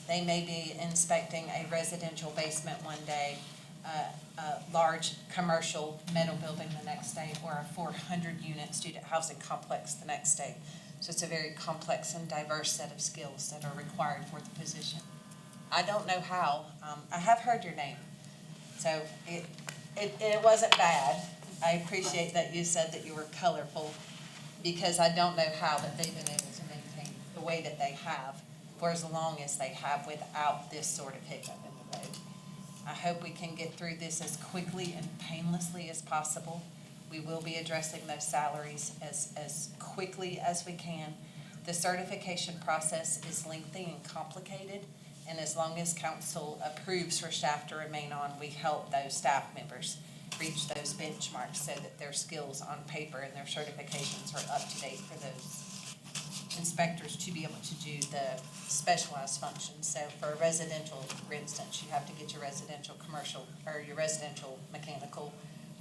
They may be inspecting a residential basement one day, a large commercial metal building the next day, or a 400-unit student housing complex the next day. So it's a very complex and diverse set of skills that are required for the position. I don't know how. I have heard your name, so it wasn't bad. I appreciate that you said that you were colorful, because I don't know how that they've been able to maintain the way that they have for as long as they have without this sort of hiccup in the road. I hope we can get through this as quickly and painlessly as possible. We will be addressing those salaries as quickly as we can. The certification process is lengthy and complicated, and as long as council approves for staff to remain on, we help those staff members reach those benchmarks so that their skills on paper and their certifications are up to date for those inspectors to be able to do the specialized functions. So for residential, for instance, you have to get your residential commercial, or your residential mechanical,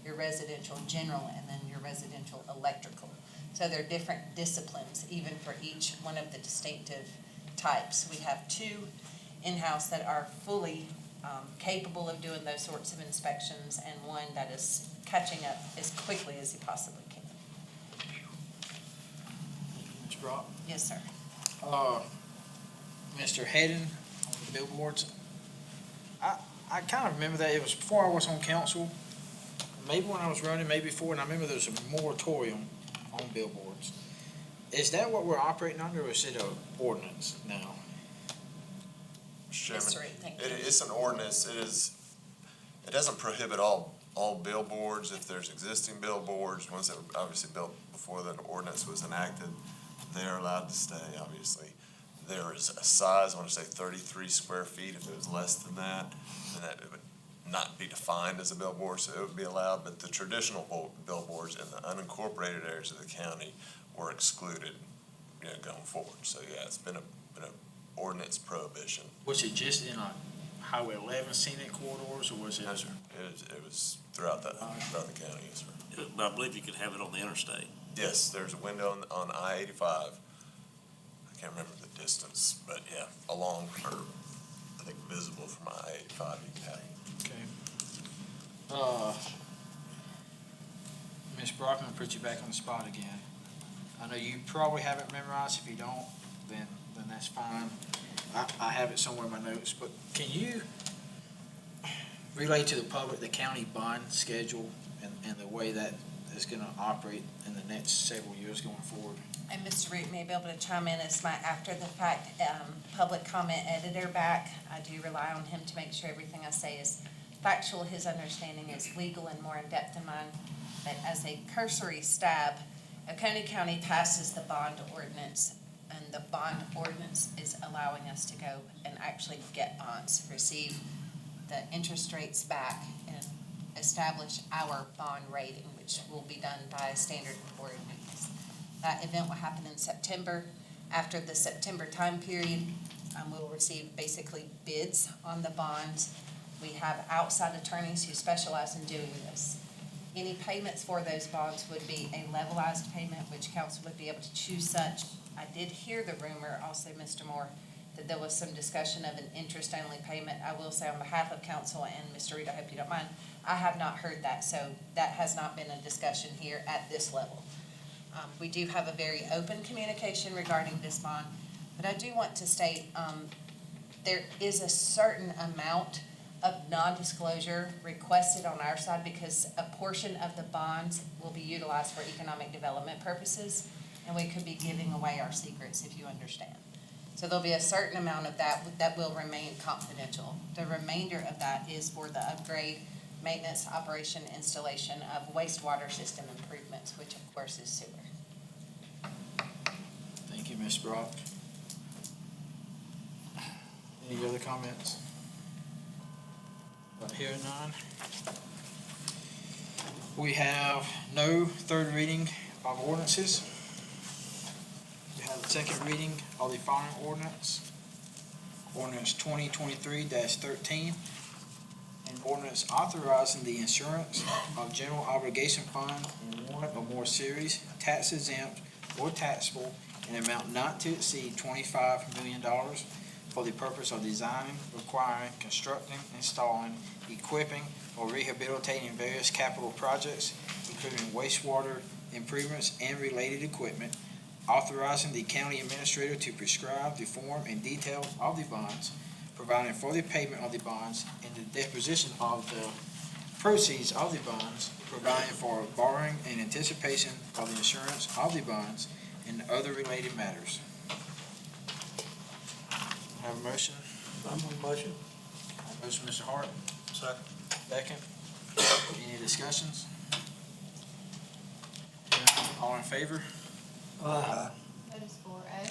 your residential general, and then your residential electrical. So there are different disciplines even for each one of the distinctive types. We have 2 in-house that are fully capable of doing those sorts of inspections, and 1 that is catching up as quickly as he possibly can. Mr. Brock? Yes, sir. Mr. Hedden on the billboards. I kind of remember that it was before I was on council, maybe when I was running, maybe before, and I remember there was a moratorium on billboards. Is that what we're operating under, or is it an ordinance now? Chairman, Mr. Reed, thank you. it's an ordinance. It doesn't prohibit all billboards. If there's existing billboards, ones that were obviously built before the ordinance was enacted, they're allowed to stay, obviously. There is a size, I want to say 33 square feet. If it was less than that, then that it would not be defined as a billboard, so it would be allowed. But the traditional billboards in the unincorporated areas of the county were excluded, going forward. So yeah, it's been an ordinance prohibition. Was it just in Highway 11 scenic corridors, or was it? No, sir. It was throughout the county, yes, sir. But I believe you could have it on the interstate. Yes, there's a window on I-85. I can't remember the distance, but yeah, along, or I think visible from I-85 you can have it. Okay. Ms. Brockman, put you back on the spot again. I know you probably have it memorized. If you don't, then that's fine. I have it somewhere in my notes, but can you relay to the public the county bond schedule and the way that is gonna operate in the next several years going forward. And Mr. Root may be able to chime in as my after-the-fact public comment editor back. I do rely on him to make sure everything I say is factual. His understanding is legal and more in-depth than mine. But as a cursory stab, Oconee County passes the bond ordinance, and the bond ordinance is allowing us to go and actually get bonds, receive the interest rates back, and establish our bond rating, which will be done by a standard ordinance. That event will happen in September. After the September time period, we'll receive basically bids on the bonds. We have outside attorneys who specialize in doing this. Any payments for those bonds would be a levelized payment, which council would be able to choose such. I did hear the rumor, also, Mr. Moore, that there was some discussion of an interest-only payment. I will say on behalf of council and Mr. Reed, I hope you don't mind, I have not heard that, so that has not been a discussion here at this level. We do have a very open communication regarding this bond, but I do want to state there is a certain amount of non-disclosure requested on our side because a portion of the bonds will be utilized for economic development purposes, and we could be giving away our secrets, if you understand. So there'll be a certain amount of that will remain confidential. The remainder of that is for the upgrade, maintenance, operation, installation of wastewater system improvements, which of course is sewer. Thank you, Ms. Brock. Any other comments? Hearing none. We have no third reading of ordinances. We have the second reading of the following ordinance. Ordinance 2023-13. An ordinance authorizing the insurance of general obligation fund in one or more series, tax exempt or taxable in an amount not to exceed $25 million for the purpose of designing, acquiring, constructing, installing, equipping, or rehabilitating various capital projects, including wastewater improvements and related equipment, authorizing the county administrator to prescribe the form and details of the bonds, providing for the payment of the bonds and the deposition of the proceeds of the bonds, providing for borrowing in anticipation of the insurance of the bonds, and other related matters. Have a motion? I'm on motion. Motion, Mr. Hart. Second. Second. Any discussions? All in favor? That is 4A.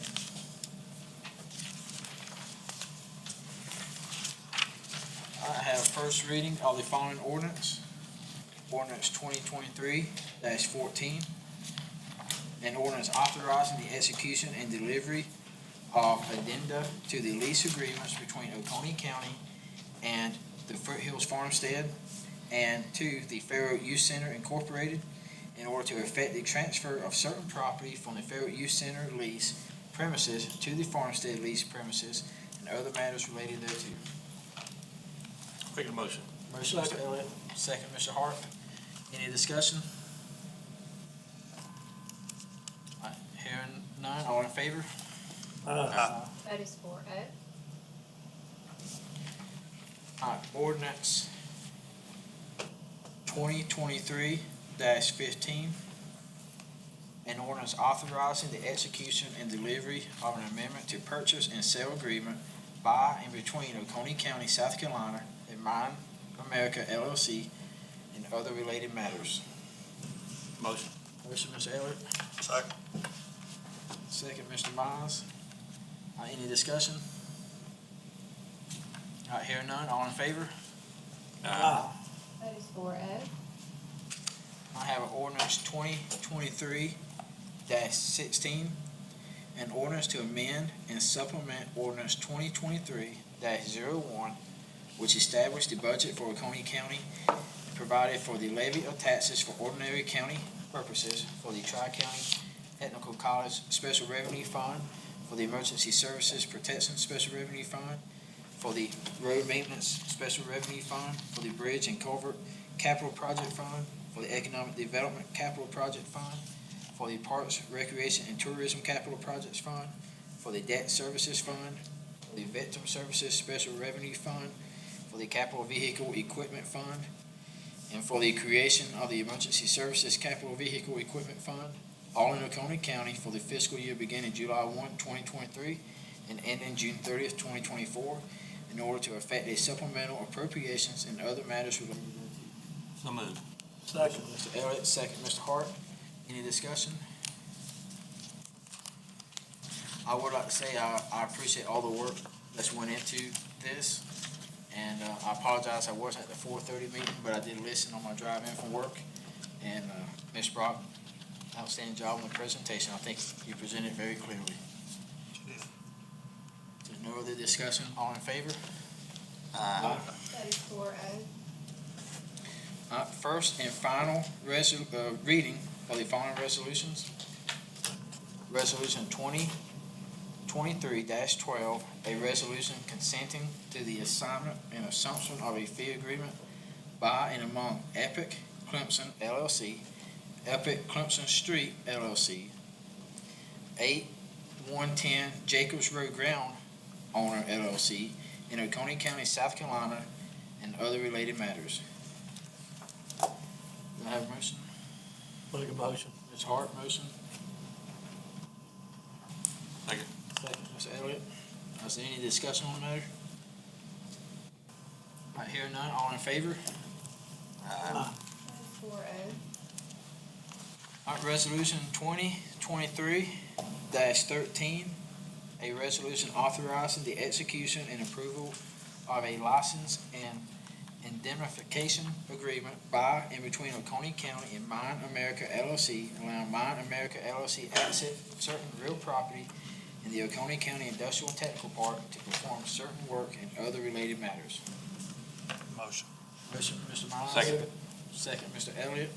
I have first reading of the following ordinance. Ordinance 2023-14. An ordinance authorizing the execution and delivery of addenda to the lease agreements between Oconee County and the Foothills Farmstead and to the Fair Youth Center Incorporated in order to effect the transfer of certain property from the Fair Youth Center lease premises to the Farmstead lease premises and other matters related thereto. Make a motion. Motion, Mr. Elliott. Second, Mr. Hart. Any discussion? All right, hearing none, all in favor? That is 4A. All right, ordinance 2023-15. An ordinance authorizing the execution and delivery of an amendment to purchase and sale agreement by and between Oconee County, South Carolina, and Mine America LLC, and other related matters. Motion. Motion, Mr. Elliott. Second. Second, Mr. Miles. Any discussion? All right, hearing none, all in favor? That is 4A. I have an ordinance 2023-16, an ordinance to amend and supplement ordinance 2023-01, which established the budget for Oconee County and provided for the levy of taxes for ordinary county purposes for the Tri-County Technical College Special Revenue Fund, for the Emergency Services Protection Special Revenue Fund, for the Road Maintenance Special Revenue Fund, for the Bridge and Culvert Capital Project Fund, for the Economic Development Capital Project Fund, for the Parks, Recreation, and Tourism Capital Projects Fund, for the Debt Services Fund, for the Veteran Services Special Revenue Fund, for the Capital Vehicle Equipment Fund, and for the creation of the Emergency Services Capital Vehicle Equipment Fund, all in Oconee County for the fiscal year beginning July 1, 2023, and ending June 30th, 2024, in order to effect a supplemental appropriations and other matters related thereto. So moved. Second. Mr. Elliott, second, Mr. Hart. Any discussion? I would like to say I appreciate all the work that's went into this, and I apologize I wasn't at the 4:30 meeting, but I did listen on my drive in from work. And Ms. Brock, outstanding job on the presentation. I think you presented very clearly. There's no other discussion. All in favor? Aye. That is 4-0. First and final reading of the following resolutions. Resolution 2023-12, a resolution consenting to the assignment and assumption of a fee agreement by and among Epic Clemson LLC, Epic Clemson Street LLC, 8110 Jacobs Road Ground Owner LLC, in Oconee County, South Carolina, and other related matters. Do I have a motion? Make a motion. Ms. Hart, motion. Second. Second, Mr. Elliott. Is there any discussion on the matter? All right, hearing none, all in favor? That is 4-0. All right, resolution 2023-13, a resolution authorizing the execution and approval of a license and indemnification agreement by and between Oconee County and Mine America LLC, allowing Mine America LLC access certain real property in the Oconee County Industrial and Technical Park to perform certain work and other related matters. Motion. Motion, Mr. Miles. Second. Second, Mr. Elliott.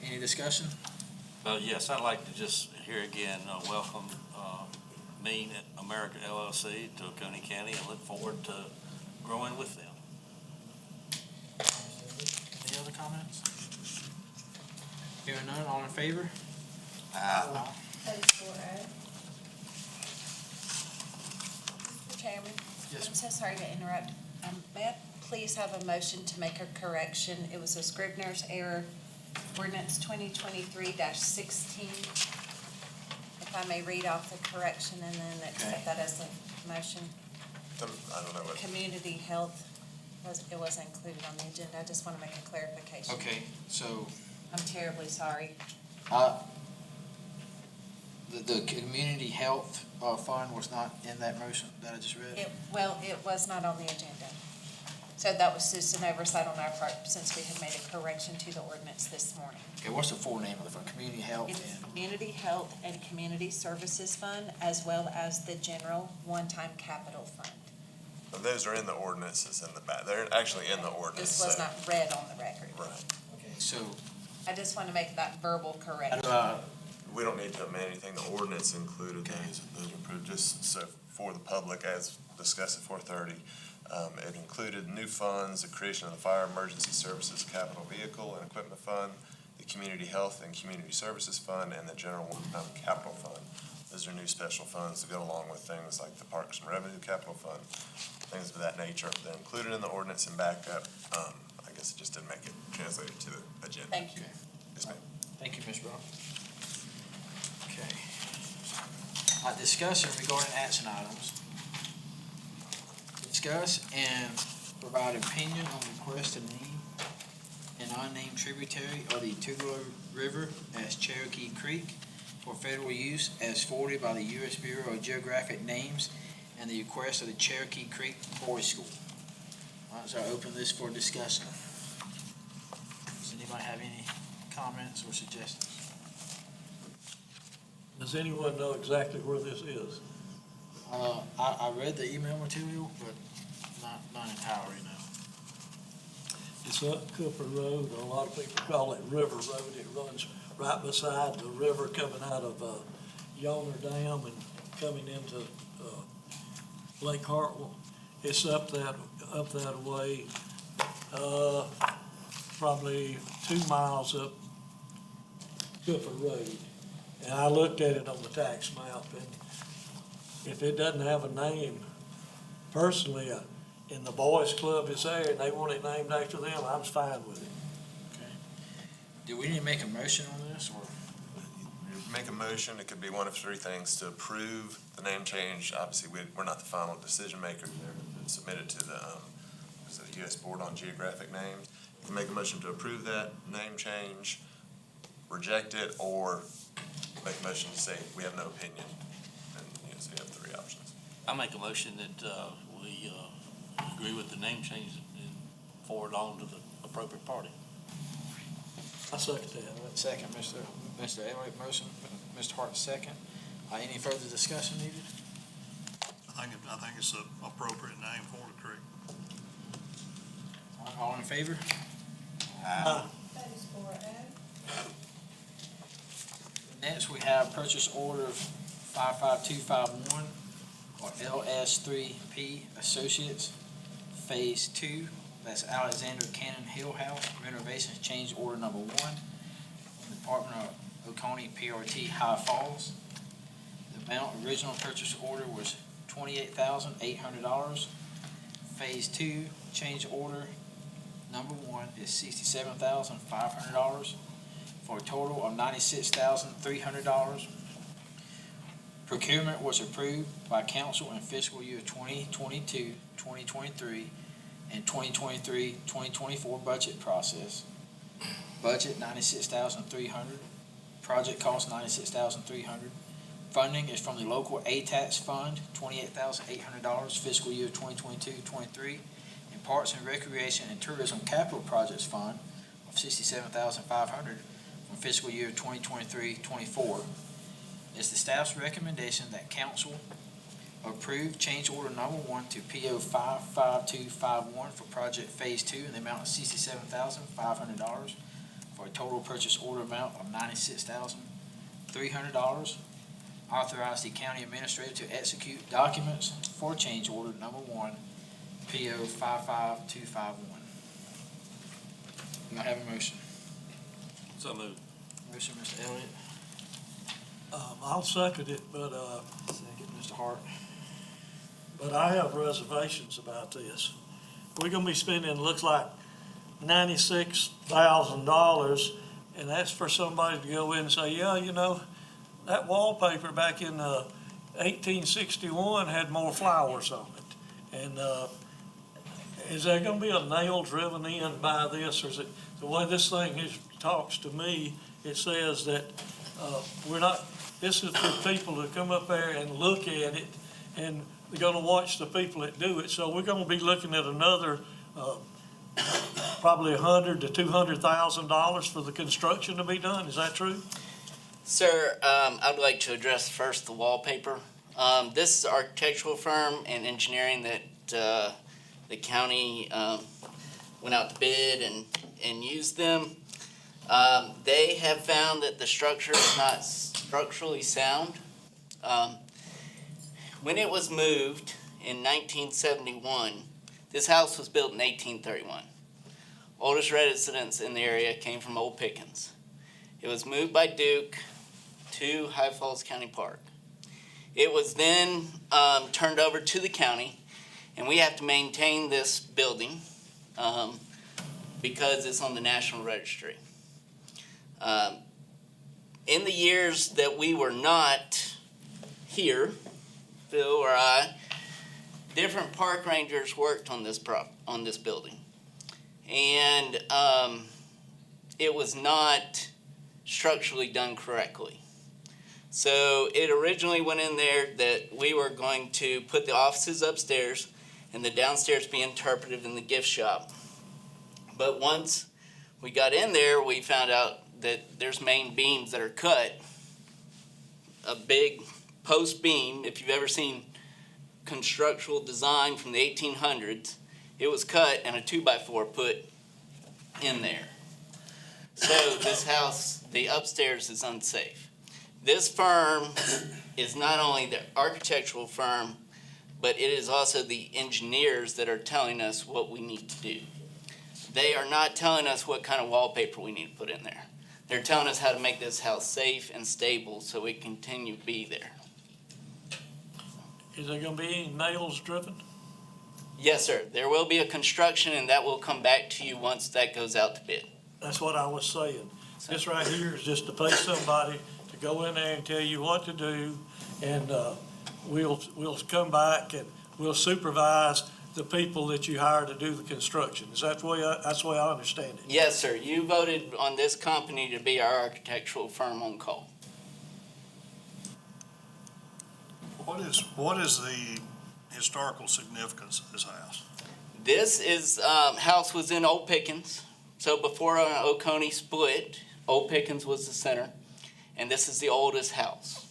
Any discussion? Yes, I'd like to just here again, welcome, Mean America LLC to Oconee County and look forward to growing with them. Any other comments? Hearing none, all in favor? Aye. That is 4-0. Mr. Chairman? Yes, I'm so sorry to interrupt. May I please have a motion to make a correction? It was a Scrivener's error, ordinance 2023-16. If I may read off the correction and then accept that as a motion. I don't know what. Community health, it wasn't included on the agenda. I just want to make a clarification. Okay, so, I'm terribly sorry. the community health, fund was not in that motion that I just read? It was not on the agenda. So that was just an oversight on our part since we had made a correction to the ordinance this morning. Okay, what's the full name of the fund? Community health It's and? Community Health and Community Services Fund, as well as the General One-Time Capital Fund. Those are in the ordinances in the back. They're actually in the ordinance. This was so- not read on the record. Right. Okay, so, I just want to make that verbal correction. We don't need to amend anything. The ordinance included those are approved, just so for the public, as discussed at 4:30. It included new funds, the creation of the Fire Emergency Services Capital Vehicle and Equipment Fund, the Community Health and Community Services Fund, and the General One-Time Capital Fund. Those are new special funds to go along with things like the Parks and Revenue Capital Fund, things of that nature. They're included in the ordinance and backup. I guess it just didn't make it translated to the agenda. Thank you. Yes, ma'am. thank you, Ms. Brown. Okay. Discussion regarding action items. Discuss and provide opinion on request to name an unnamed tributary of the Tugelo River as Cherokee Creek for federal use as forwarded by the U.S. Bureau of Geographic Names and the request of the Cherokee Creek Boys School. All right, so I open this for discussion. Does anybody have any comments or suggestions? Does anyone know exactly where this is? I read the email material, but not entirely, no. It's up Cooper Road, or a lot of people call it River Road. It runs right beside the river coming out of Yonner Dam and coming into Lake Hartwell. It's up that way, probably 2 miles up Cooper Road. And I looked at it on the tax map, and if it doesn't have a name, personally, and the boys club is there and they want it named after them, I'm fine with it. Okay. Do we need to make a motion on this, or? You make a motion, it could be one of three things: to approve the name change. Obviously, we're not the final decision maker there, but submit it to the U.S. Board on Geographic Names. You can make a motion to approve that name change, reject it, or make a motion to say we have no opinion. And, so you have three options. I make a motion that, we, agree with the name change and forward on to the appropriate party. I second that. Second, Mr. Elliott, motion, Mr. Hart, second. Any further discussion needed? I think it's an appropriate name for the creek. All in favor? That is 4A. Next, we have purchase order of 55251, or LS3P Associates, Phase 2. That's Alexander Cannon Hill House renovations, change order number 1. Department of Oconee PRT High Falls. The amount original purchase order was $28,800. Phase 2 change order number 1 is $67,500 for a total of $96,300. Procurement was approved by council in fiscal year 2022, 2023, and 2023-2024 budget process. Budget $96,300. Project cost $96,300. Funding is from the local ATAX fund, $28,800 fiscal year 2022-23, and Parks and Recreation and Tourism Capital Projects Fund of $67,500 from fiscal year 2023-24. It's the staff's recommendation that council approve change order number 1 to PO 55251 for project phase 2 in the amount of $67,500 for a total purchase order amount of $96,300. Authorize the county administrator to execute documents for change order number 1, PO 55251. Can I have a motion? So moved. Motion, Mr. Elliott. I'll second it, but, Second, Mr. Hart. but I have reservations about this. We're gonna be spending, looks like, $96,000, and that's for somebody to go in and say, yeah, you know, that wallpaper back in 1861 had more flowers on it. And is there gonna be a nail driven in by this, or is it, the way this thing talks to me, it says that we're not, this is for people to come up there and look at it, and they're gonna watch the people that do it. So we're gonna be looking at another probably $100,000 to $200,000 for the construction to be done. Is that true? Sir, I'd like to address first the wallpaper. This is an architectural firm and engineering that the county went out to bid and used them. They have found that the structure is not structurally sound. When it was moved in 1971, this house was built in 1831. Oldest residents in the area came from Old Pickens. It was moved by Duke to High Falls County Park. It was then turned over to the county, and we have to maintain this building because it's on the National Registry. In the years that we were not here, Phil or I, different park rangers worked on this building, and it was not structurally done correctly. So it originally went in there that we were going to put the offices upstairs and the downstairs be interpreted in the gift shop. But once we got in there, we found out that there's main beams that are cut. A big post beam, if you've ever seen constructional design from the 1800s, it was cut and a 2x4 put in there. So this house, the upstairs is unsafe. This firm is not only the architectural firm, but it is also the engineers that are telling us what we need to do. They are not telling us what kind of wallpaper we need to put in there. They're telling us how to make this house safe and stable so we continue to be there. Is there gonna be any nails driven? Yes, sir. There will be a construction, and that will come back to you once that goes out to bid. That's what I was saying. This right here is just to pay somebody to go in there and tell you what to do, and we'll come back and we'll supervise the people that you hire to do the construction. Is that the way, that's the way I understand it? Yes, sir. You voted on this company to be our architectural firm on call. What is the historical significance of this house? This house was in Old Pickens. So before Oconee split, Old Pickens was the center, and this is the oldest house.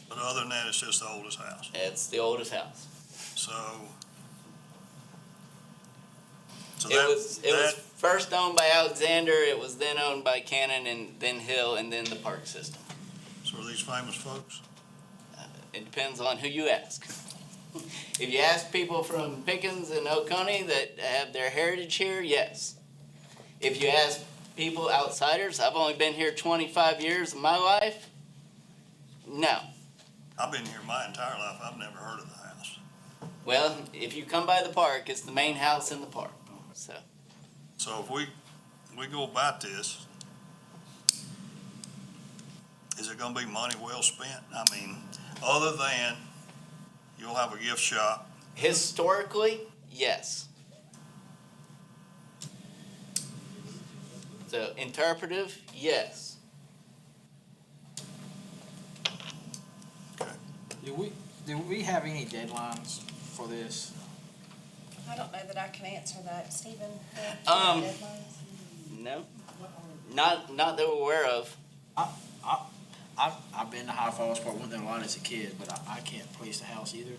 But other than that, it's just the oldest house. It's the oldest house. So It was first owned by Alexander, it was then owned by Cannon, and then Hill, and then the park system. So are these famous folks? It depends on who you ask. If you ask people from Pickens and Oconee that have their heritage here, yes. If you ask people, outsiders, I've only been here 25 years of my life, no. I've been here my entire life. I've never heard of the house. Well, if you come by the park, it's the main house in the park, so. So if we go about this, is it gonna be money well spent? I mean, other than you'll have a gift shop. Historically, yes. So interpretive, yes. Do we have any deadlines for this? I don't know that I can answer that, Stephen. No, not that we're aware of. I've been to High Falls Park, went there a lot as a kid, but I can't police the house either.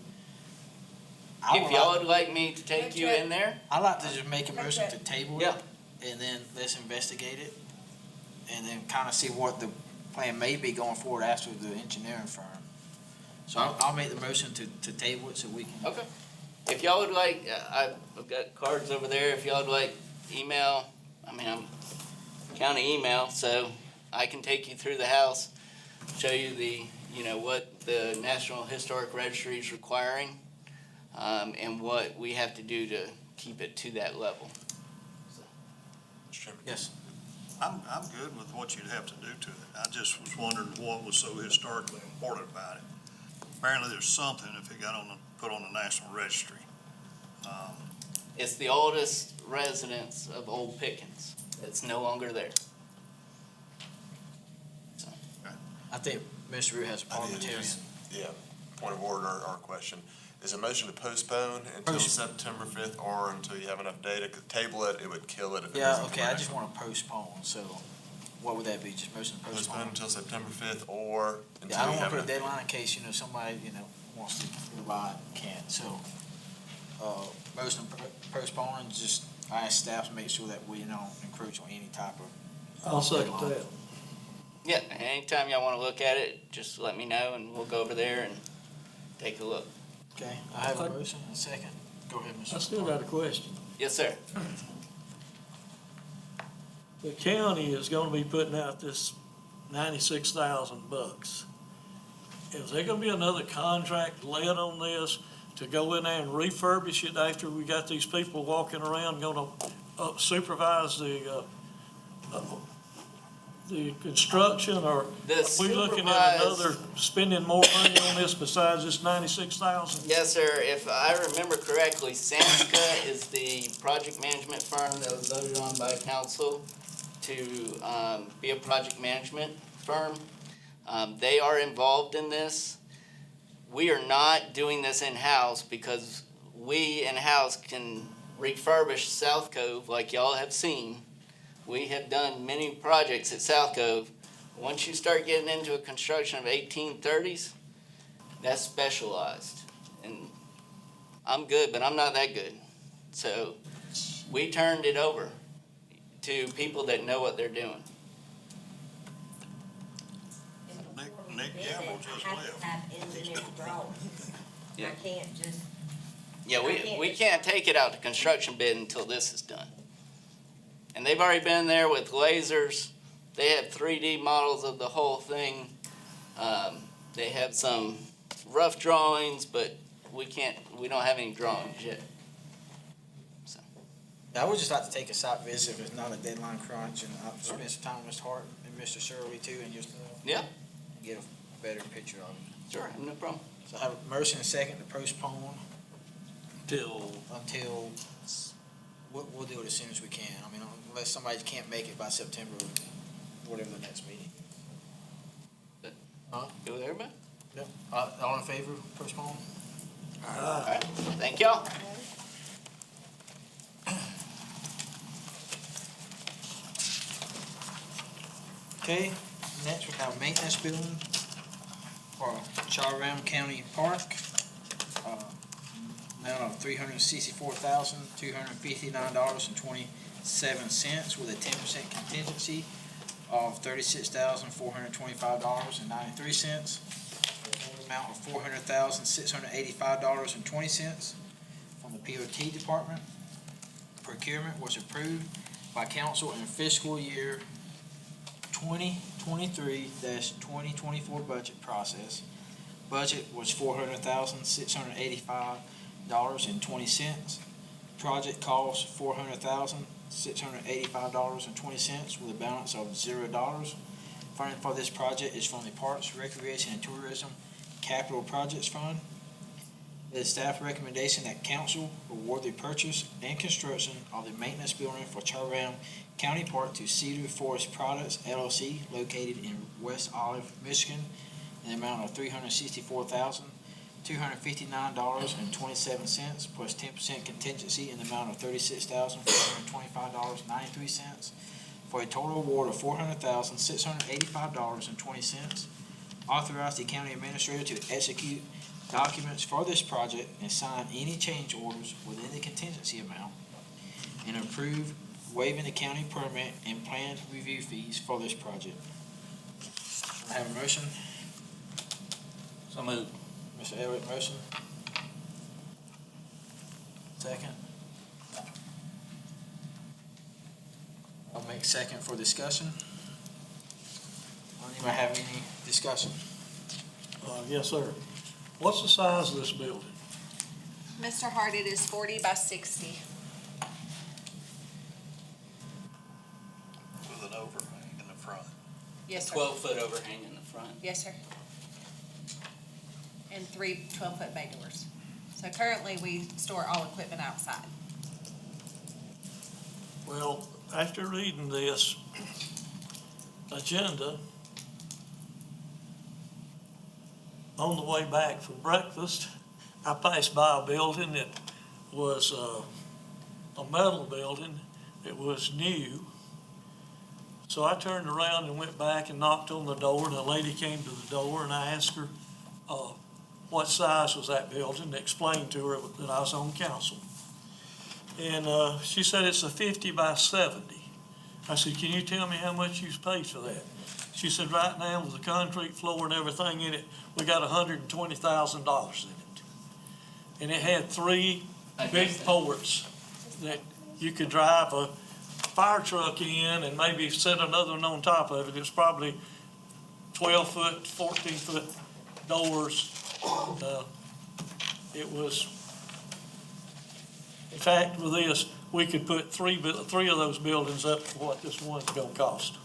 If y'all would like me to take you in there, I'd like to just make a motion to table it, Yeah. and then let's investigate it, and then kind of see what the plan may be going forward after the engineering firm. So I'll make the motion to table it so we can. okay. If y'all would like, I've got cards over there. If y'all would like email, I'm county email, so I can take you through the house, show you what the National Historic Registry is requiring, and what we have to do to keep it to that level. Yes. I'm good with what you'd have to do to it. I just was wondering what was so historically important about it. Apparently there's something if it got put on the National Registry. It's the oldest residence of Old Pickens. It's no longer there. So. I think Mr. Rue has a parliamentarian. Yeah, point of order or question. Is a motion to postpone until September 5th or until you have enough data? Could table it, it would kill it if it Yeah, wasn't okay, I correct. just want to postpone, so what would that be, just motion to Postpone postpone? until September 5th or until Yeah, I don't you want have to put a enough. deadline in case, somebody, wants to rely and can't, so, motion to postpone, and just, I ask staff to make sure that we don't encroach on any type of. I'll second deadline. that. Yeah, anytime y'all want to look at it, just let me know and we'll go over there and take a look. Okay, I have a motion and a second. Go ahead, Mr. I still got a question. Yes, sir. The county is gonna be putting out this $96,000. Is there gonna be another contract laid on this to go in there and refurbish it after we got these people walking around gonna supervise the construction, or The are we looking at supervise- another, spending more money on this besides this 96,000? Yes, sir. If I remember correctly, Samska is the project management firm that was voted on by council to be a project management firm. They are involved in this. We are not doing this in-house because we in-house can refurbish South Cove like y'all have seen. We have done many projects at South Cove. Once you start getting into a construction of 1830s, that's specialized. And I'm good, but I'm not that good. So we turned it over to people that know what they're doing. Nick Gamble just left. Have engineered drawings. Yeah. I can't just, Yeah, we can't take it out to construction bid until this is done. And they've already been there with lasers. They have 3D models of the whole thing. They have some rough drawings, but we don't have any drawings yet. So. I would just like to take a site visit if it's not a deadline crunch, and I'll spend some time with Mr. Hart and Mr. Shirley too, and just Yeah, get a better picture of it. sure, no problem. So I have a motion and a second to postpone Till, until, we'll do it as soon as we can. I mean, unless somebody can't make it by September, whatever the next meeting. Huh? Go with everybody? Yeah. All in favor of postpone? All right, thank y'all. Okay, next we have maintenance building for Charram County Park. Amount of $364,259.27 with a 10% contingency of $36,425.93. Amount of $400,685.20 from the POT department. Procurement was approved by council in fiscal year 2023-2024 budget process. Budget was $400,685.20. Project cost $400,685.20 with a balance of $0. Funding for this project is from the Parks, Recreation, and Tourism Capital Projects Fund. It is staff recommendation that council award the purchase and construction of the maintenance building for Charram County Park to Cedar Forest Products LLC located in West Olive, Michigan, in the amount of $364,259.27 plus 10% contingency in the amount of $36,425.93 for a total award of $400,685.20. Authorize the county administrator to execute documents for this project and sign any change orders within the contingency amount, and approve waiving the county permit and plan review fees for this project. I have a motion. So moved. Mr. Elliott, motion. Second. I'll make second for discussion. Anybody have any discussion? yes, sir. What's the size of this building? Mr. Hart, it is 40 by 60. With an overhang in the front. Yes, sir. 12-foot overhang in the front. Yes, sir. And 3 12-foot bay doors. So currently, we store all equipment outside. Well, after reading this agenda, on the way back from breakfast, I passed by a building that was a metal building. It was new. So I turned around and went back and knocked on the door, and a lady came to the door, and I asked her what size was that building, and explained to her that I was on council. And she said it's a 50 by 70. I said, can you tell me how much you paid for that? She said, right now with the concrete floor and everything in it, we got $120,000 in it. And it had 3 big ports that you could drive a fire truck in and maybe set another one on top of it. It's probably 12-foot, 14-foot doors. It was, in fact, with this, we could put three of those buildings up for what this one's gonna cost.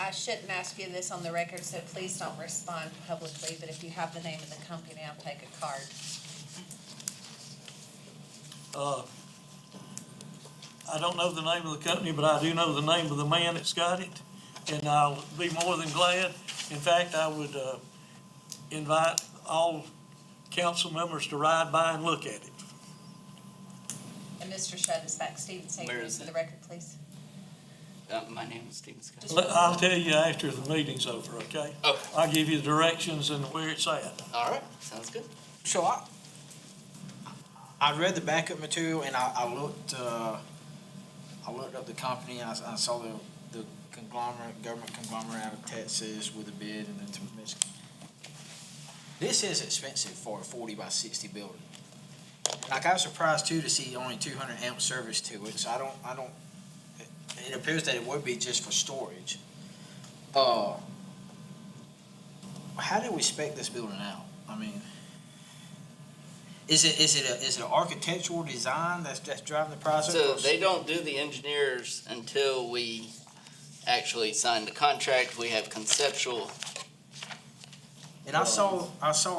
I shouldn't ask you this on the record, so please don't respond publicly, but if you have the name of the company, I'll take a card. I don't know the name of the company, but I do know the name of the man that's got it, and I'll be more than glad. In fact, I would invite all council members to ride by and look at it. And Mr. Shudd is back. Stephen, say your Where name is for it? the record, please. My name is Stephen Scott. I'll tell you after the meeting's over, okay? Okay. I'll give you the directions and where it's at. All right, sounds good. So I read the backup material, and I looked up the company, and I saw the government conglomerate out of Texas with a bid, and then to Michigan. This is expensive for a 40 by 60 building. Like, I was surprised too to see only 200 amp service to it, so I don't, it appears that it would be just for storage. How did we spec this building out? I mean, Is it an architectural design that's driving the process? So they don't do the engineers until we actually sign the contract. We have conceptual. And I saw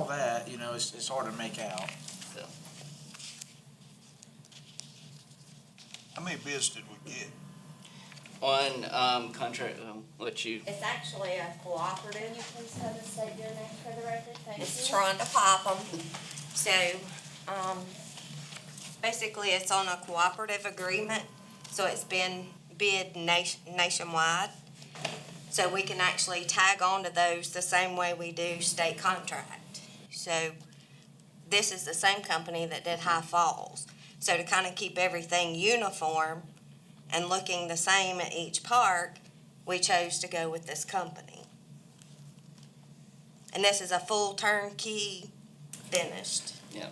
that, you know, it's hard to make out. How many bids did we get? On contract, I'll let you. It's actually a cooperative. Can you please have the state your name for the record? Thank you. It's trying to pop them. So, basically, it's on a cooperative agreement, so it's been bid nationwide. So we can actually tag on to those the same way we do state contract. So this is the same company that did High Falls. So to kind of keep everything uniform and looking the same at each park, we chose to go with this company. And this is a full turnkey finished. Yeah.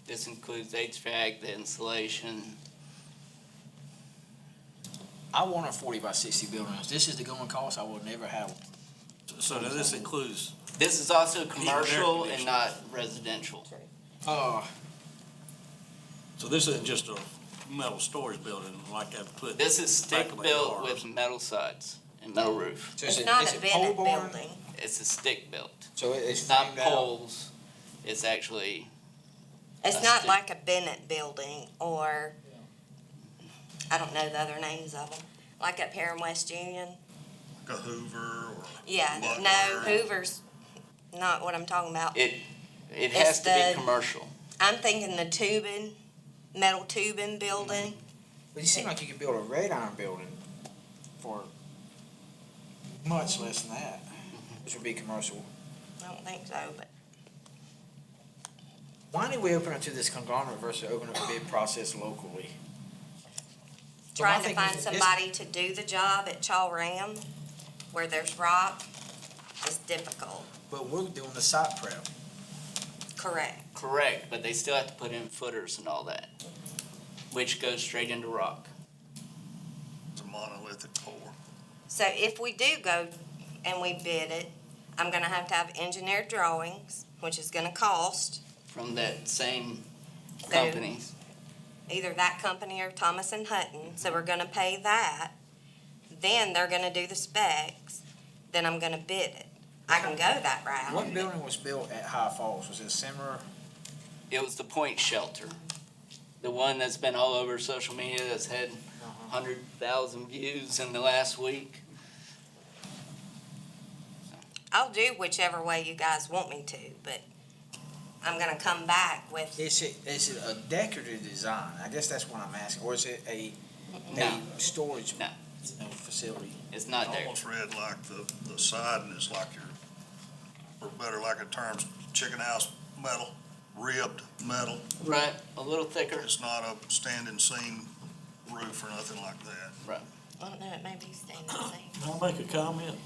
This includes HVAC, the insulation. I want a 40 by 60 building. If this is the going cost, I will never have one. So does this includes? This is also commercial and not residential. Oh, So this isn't just a metal storage building like I put. This is stick back built of my with metal sides and metal roof. so It's is not is a it Bennett pole barn? building. It's a stick built. So it's It's not framed out? poles. It's actually, It's A not stick. like a Bennett building or, I don't know the other names of them, like up here in West Union. Like a Hoover or? Yeah, Butler? no, Hoover's not what I'm talking about. it It's has to the- be commercial. I'm thinking the tubing, metal tubing building. But you seem like you could build a red iron building for much less than that, which would be commercial. I don't think so, but Why did we open up to this conglomerate versus open up a bid process locally? So trying my to thing find is- somebody to do the job at Chaw Ram, where there's rock, is difficult. But we're doing the site prep. Correct. Correct, but they still have to put in footers and all that, which goes straight into rock. It's a monolithic pour. So if we do go and we bid it, I'm gonna have to have engineered drawings, which is gonna cost From that same So- company. either that company or Thomas and Hutton, so we're gonna pay that. Then they're gonna do the specs, then I'm gonna bid it. I can go that route. What building was built at High Falls? Was it similar? It was the Point Shelter, the one that's been all over social media that's had 100,000 views in the last week. I'll do whichever way you guys want me to, but I'm gonna come back with, Is it a decorative design? I guess that's what I'm asking. Or is it a No. storage No. facility? It's not there. Almost read like the siding is like your, or better like in terms, chicken house metal, ribbed metal. Right, a little thicker. It's not a standing seam roof or nothing like that. Right. I don't know, it may be standing seam. Can I make a comment?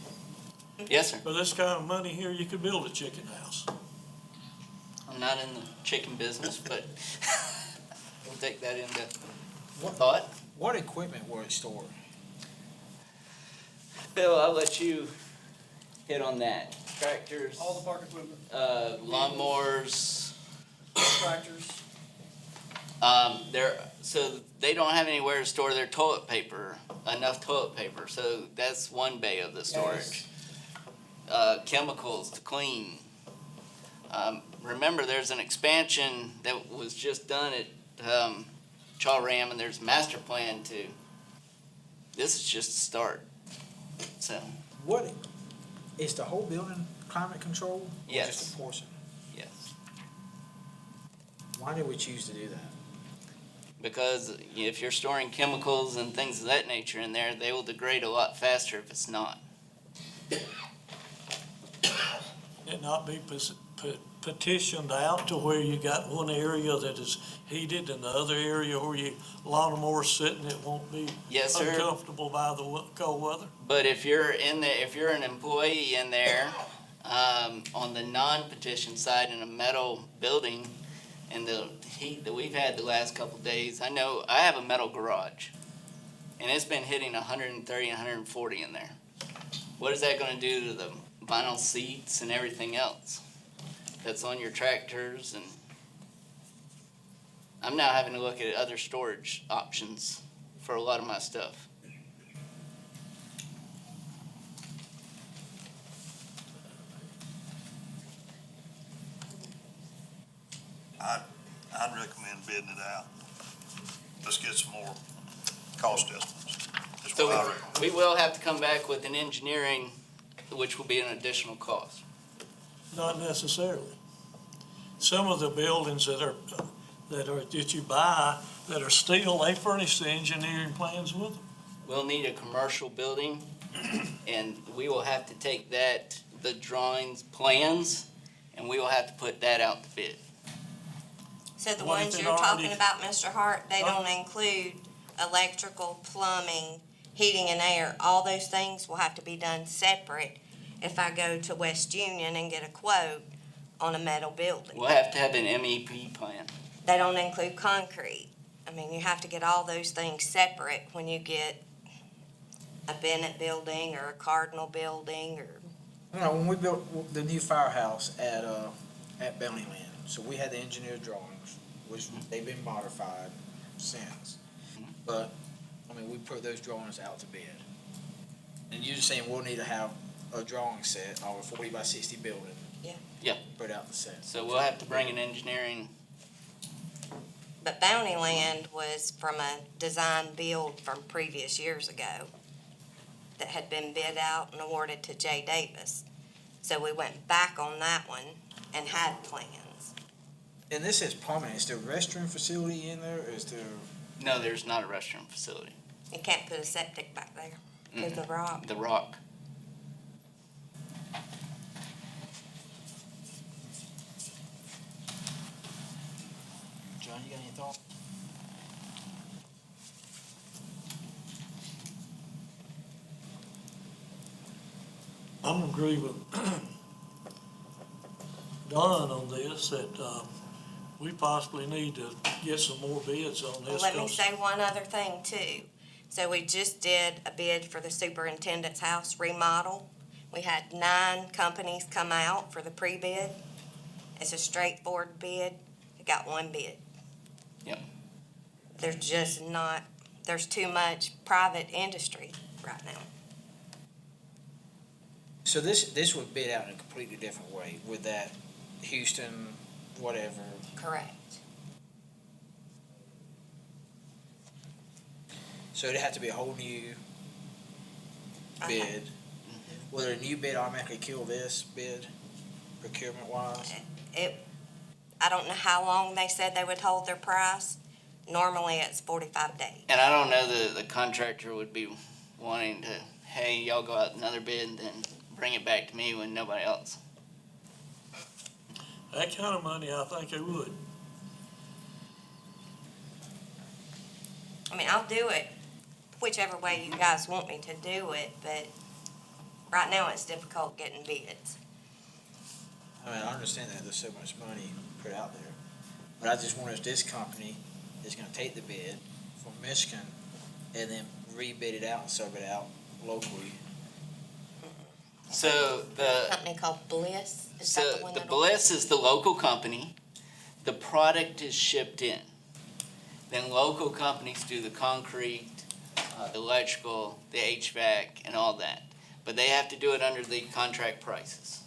Yes, sir. For this kind of money here, you could build a chicken house. I'm not in the chicken business, but we'll take that into What- thought. What equipment were it stored? Bill, I'll let you hit on that. Tractors, All the park equipment, lawnmowers. tractors. So they don't have anywhere to store their toilet paper, enough toilet paper, so that's one bay of the storage. Chemicals to clean. Remember, there's an expansion that was just done at, Chaw Ram, and there's a master plan too. This is just the start, so, What, is the whole building climate controlled? Or Yes. just a portion? yes. Why did we choose to do that? Because if you're storing chemicals and things of that nature in there, they will degrade a lot faster if it's not. It not be petitioned out to where you got one area that is heated and the other area where you, lawnmower sitting, it won't be Yes, sir. uncomfortable by the cold weather? But if you're if you're an employee in there, on the non-petition side in a metal building, and the heat that we've had the last couple of days, I know I have a metal garage, and it's been hitting 130, 140 in there. What is that gonna do to the vinyl seats and everything else that's on your tractors? And I'm now having to look at other storage options for a lot of my stuff. I'd recommend bidding it out. Let's get some more cost estimates. That's So what I recommend. we will have to come back with an engineering, which will be an additional cost. Not necessarily. Some of the buildings that you buy, that are steel, they furnish the engineering plans with them. We'll need a commercial building, and we will have to take that, the drawings, plans, and we will have to put that out to bid. So the What if ones it you're talking already- about, Mr. Hart, they Huh? don't include electrical, plumbing, heating and air. All those things will have to be done separate if I go to West Union and get a quote on a metal building. We'll have to have an MEP plan. They don't include concrete. I mean, you have to get all those things separate when you get a Bennett building or a Cardinal building or, You know, when we built the new firehouse at Bounty Land, so we had the engineered drawings, which they've been modified since. But, I mean, we put those drawings out to bid. And you're just saying we'll need to have a drawing set of a 40 by 60 building. Yeah. Yeah. Put out the set. So we'll have to bring an engineering, but Bounty Land was from a design build from previous years ago that had been bid out and awarded to Jay Davis. So we went back on that one and had plans. And this is plumbing. Is there a restroom facility in there? Is there? no, there's not a restroom facility. You can't put a septic back there because of rock. The rock. John, you got any thoughts? I'm gonna agree with Don on this, that, we possibly need to get some more bids on Well, this. let me 'cause- say one other thing too. So we just did a bid for the superintendent's house remodel. We had 9 companies come out for the pre-bid. It's a straightforward bid. We got 1 bid. Yep. There's just not, there's too much private industry right now. So this would bid out in a completely different way with that Houston, whatever. Correct. So it'd have to be a whole new Okay. bid. Will a new bid automatically kill this bid, procurement wise? I don't know how long they said they would hold their price. Normally it's 45 days. And I don't know that the contractor would be wanting to, hey, y'all go out another bid and then bring it back to me when nobody else. That kind of money, I think they would. I mean, I'll do it whichever way you guys want me to do it, but right now it's difficult getting bids. I mean, I understand that there's so much money put out there, but I just wonder if this company is gonna take the bid from Michigan and then rebid it out and sub it out locally. So A company called Bliss, is that the So one the that'll? Bliss is the local company. The product is shipped in. Then local companies do the concrete, the electrical, the HVAC, and all that. But they have to do it under the contract prices.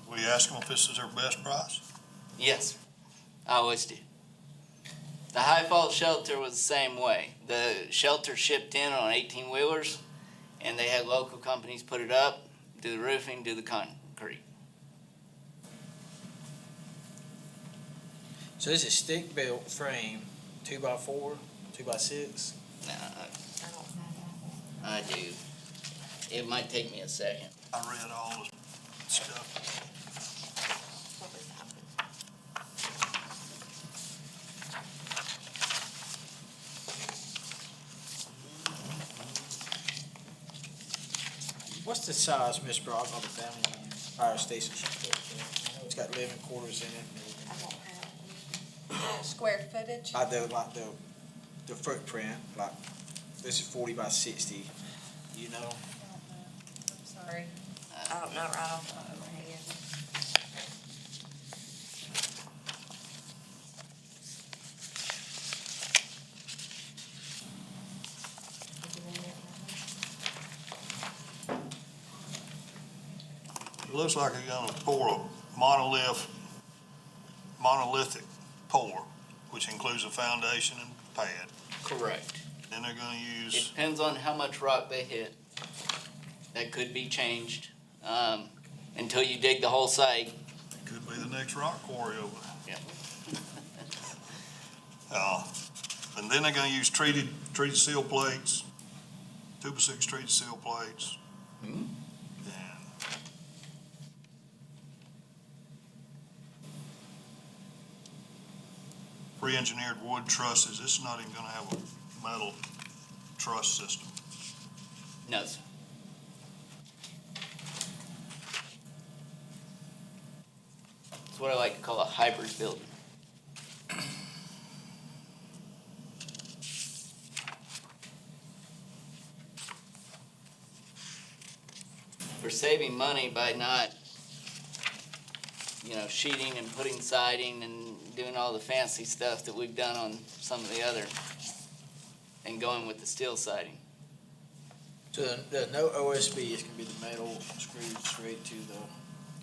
Will you ask them if this is their best price? Yes, I always do. The high fault shelter was the same way. The shelter shipped in on 18-wheelers, and they had local companies put it up, do the roofing, do the concrete. So this is stick built frame, 2x4, 2x6. Nah, I do. It might take me a second. I read all the stuff. What was that one? What's the size, Miss Brock, of the Bounty Land fire station? It's got living quarters in it. I don't have Square footage? Like the footprint, like this is 40 by 60, you know? I'm sorry. I don't know right off the top of my head. looks like they're gonna pour a monolithic pour, which includes a foundation and pad. Correct. Then they're gonna It use, depends on how much rock they hit. That could be changed, until you dig the whole site. could be the next rock quarry over Yeah. there. And then they're gonna use treated seal plates, 2x6 treated seal plates. And pre-engineered wood trusses. This is not even gonna have a metal truss system. No, sir. It's what I like to call a hybrid building. We're saving money by not, sheeting and putting siding and doing all the fancy stuff that we've done on some of the other, and going with the steel siding. So there's no OSB, it's gonna be the metal screwed straight to the.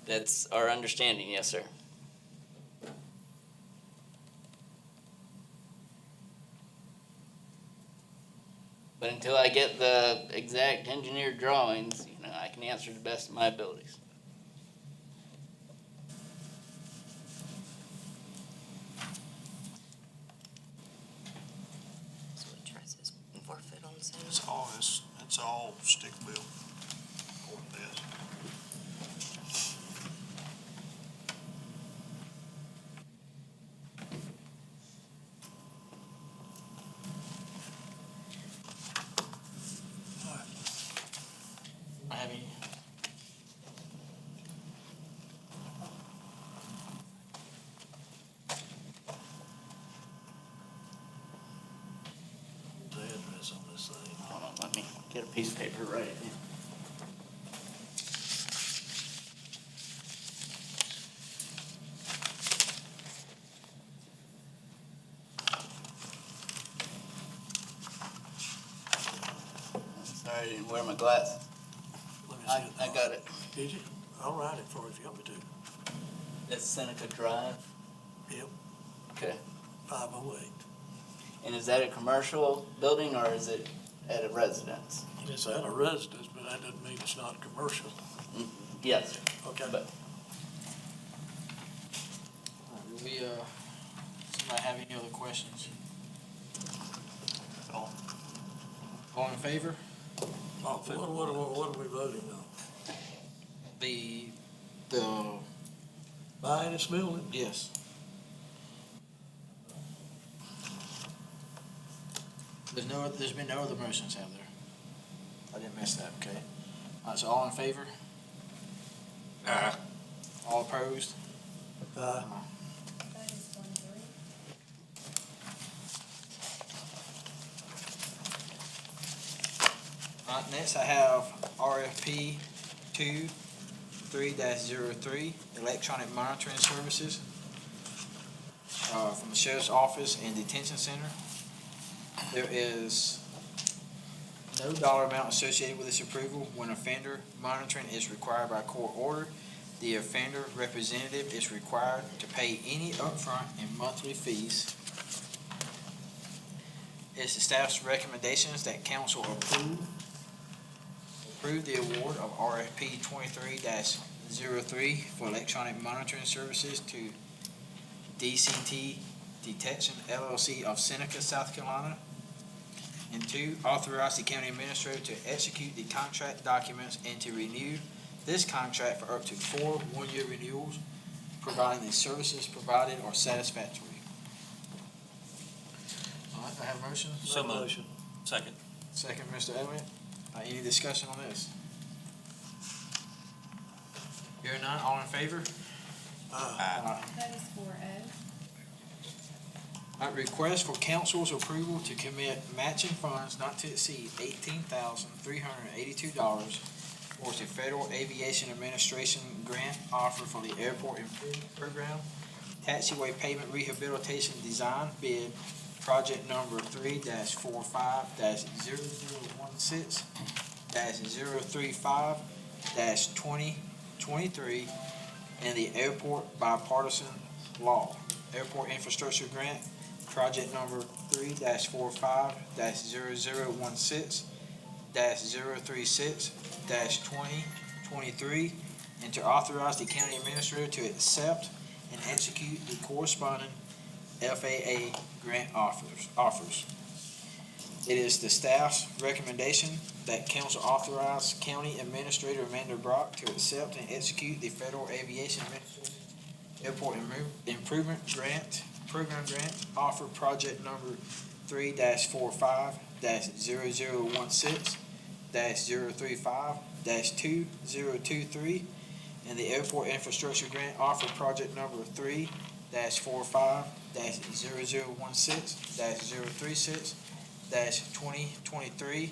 That's our understanding, yes, sir. But until I get the exact engineered drawings, I can answer to the best of my abilities. So what trusses, 4 foot on center? It's all stick built. According to this. Heavy. The address on this thing. Hold on, let me get a piece of paper right here. Sorry, I didn't wear my glasses. Let me see it. I got it. Did you? I'll write it for you if you want me to. That's Seneca Drive? Yep, Okay. 508. And is that a commercial building or is it at a residence? It's at a residence, but that doesn't mean it's not commercial. Yes, sir. Okay. But Do we, somebody have any other questions? All in favor? What are we voting on? The, Buying this building? yes. There's been no other motions, have there? I didn't miss that, okay. All right, so all in favor? All opposed? That is 1-3. All right, next I have RFP 23-03, electronic monitoring services from the Sheriff's Office and Detention Center. There is no dollar amount associated with this approval. When offender monitoring is required by court order, the offender representative is required to pay any upfront and monthly fees. It's the staff's recommendations that council approve the award of RFP 23-03 for electronic monitoring services to DCT Detection LLC of Seneca, South Carolina. And 2, authorize the county administrator to execute the contract documents and to renew this contract for up to 4 one-year renewals, providing the services provided are satisfactory. All right, I have a motion. So moved. Motion. Second. Second, Mr. Elliott. Any discussion on this? Hearing none, all in favor? Aye. That is 4-0. Request for council's approval to commit matching funds not to exceed $18,382 towards the Federal Aviation Administration grant offer for the Airport Improvement Program, Taxiway Pavement Rehabilitation Design Bid, project number 3-45-0016-035-20 23, and the Airport Bipartisan Law. Airport Infrastructure Grant, project number 3-45-0016-036-2023, and to authorize the county administrator to accept and execute the corresponding FAA grant offers. It is the staff's recommendation that council authorize County Administrator Amanda Brock to accept and execute the Federal Aviation Administration Airport Improvement Grant, Program Grant, offer project number 3-45-0016-035-2023, and the Airport Infrastructure Grant offer project number 3-45-0016-036-2023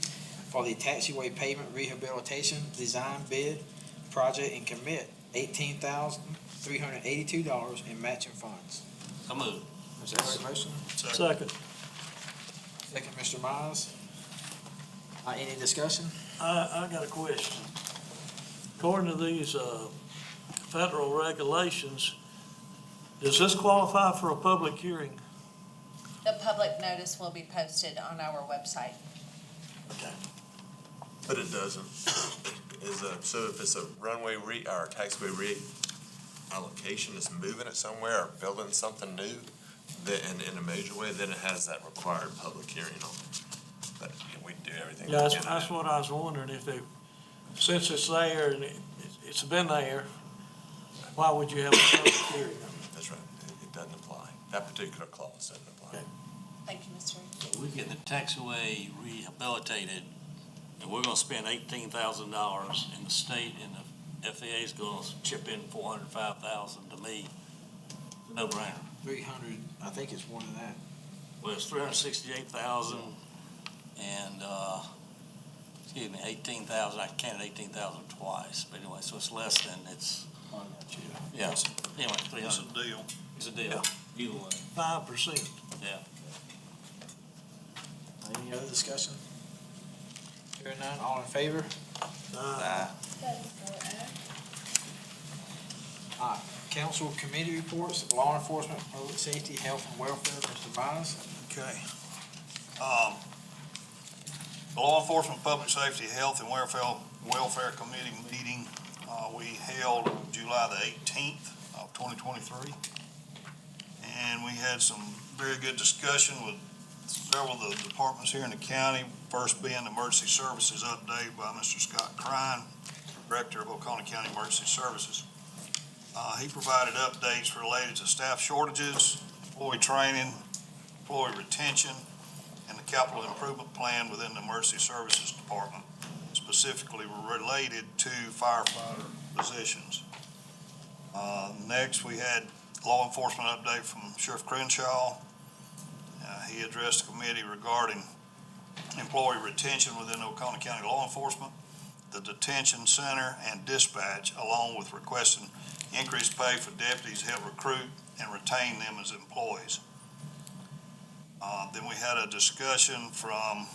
for the taxiway pavement rehabilitation design bid project and commit $18,382 in matching funds. So moved. Is that right, motion? Second. Second, Mr. Mize. Any discussion? I got a question. According to these, federal regulations, does this qualify for a public hearing? The public notice will be posted on our website. Okay. But it doesn't. So if it's a runway or taxiway allocation is moving it somewhere or building something new, then in a major way, then it has that required public hearing on it. But we do everything. Yeah, that's what I was wondering, if they, since it's there and it's been there, why would you have a public hearing? That's right. It doesn't apply. That particular clause doesn't apply. Okay. Thank you, Mr. Reed. So we get the taxiway rehabilitated, and we're gonna spend $18,000, and the state and the FAA's gonna chip in $405,000. To me, no brainer. 300, I think it's more than that. Well, it's $368,000 and, excuse me, 18,000. I counted 18,000 twice, but anyway, so it's less than it's. Yeah. Anyway, 300. It's a deal. It's a deal. Either way. 5%. Yeah. Any other discussion? Hearing none, all in favor? That is for F. Council committee reports, law enforcement, public safety, health and welfare, Mr. Mize. Okay. The Law Enforcement, Public Safety, Health, and Welfare Committee meeting, we held July the 18th of 2023. And we had some very good discussion with several of the departments here in the county, first being the Emergency Services update by Mr. Scott Crine, Director of Oconee County Emergency Services. He provided updates related to staff shortages, employee training, employee retention, and the capital improvement plan within the Emergency Services Department, specifically related to firefighter positions. Next, we had law enforcement update from Sheriff Crenshaw. He addressed the committee regarding employee retention within Oconee County law enforcement, the detention center, and dispatch, along with requesting increased pay for deputies to help recruit and retain them as employees. Then we had a discussion from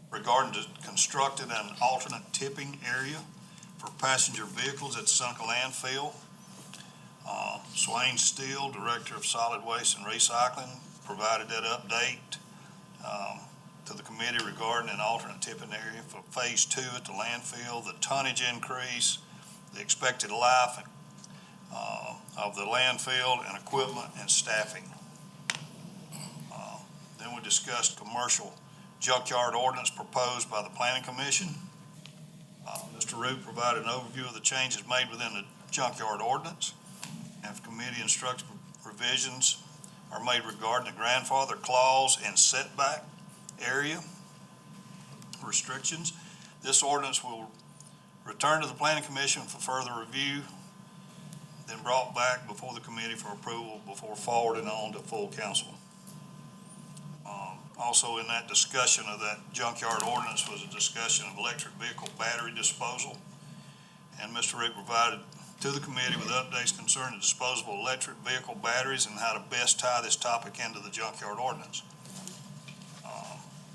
regarding to constructing an alternate tipping area for passenger vehicles at Sunken Landfill. Swain Steele, Director of Solid Waste and Recycling, provided that update to the committee regarding an alternate tipping area for Phase 2 at the landfill, the tonnage increase, the expected life of the landfill, and equipment and staffing. Then we discussed commercial junkyard ordinance proposed by the Planning Commission. Mr. Root provided an overview of the changes made within the junkyard ordinance. And if committee instructs revisions are made regarding the grandfather clause and setback area restrictions, this ordinance will return to the Planning Commission for further review, then brought back before the committee for approval before forwarding on to full council. Also in that discussion of that junkyard ordinance was a discussion of electric vehicle battery disposal. And Mr. Rick provided to the committee with updates concerning disposable electric vehicle batteries and how to best tie this topic into the junkyard ordinance.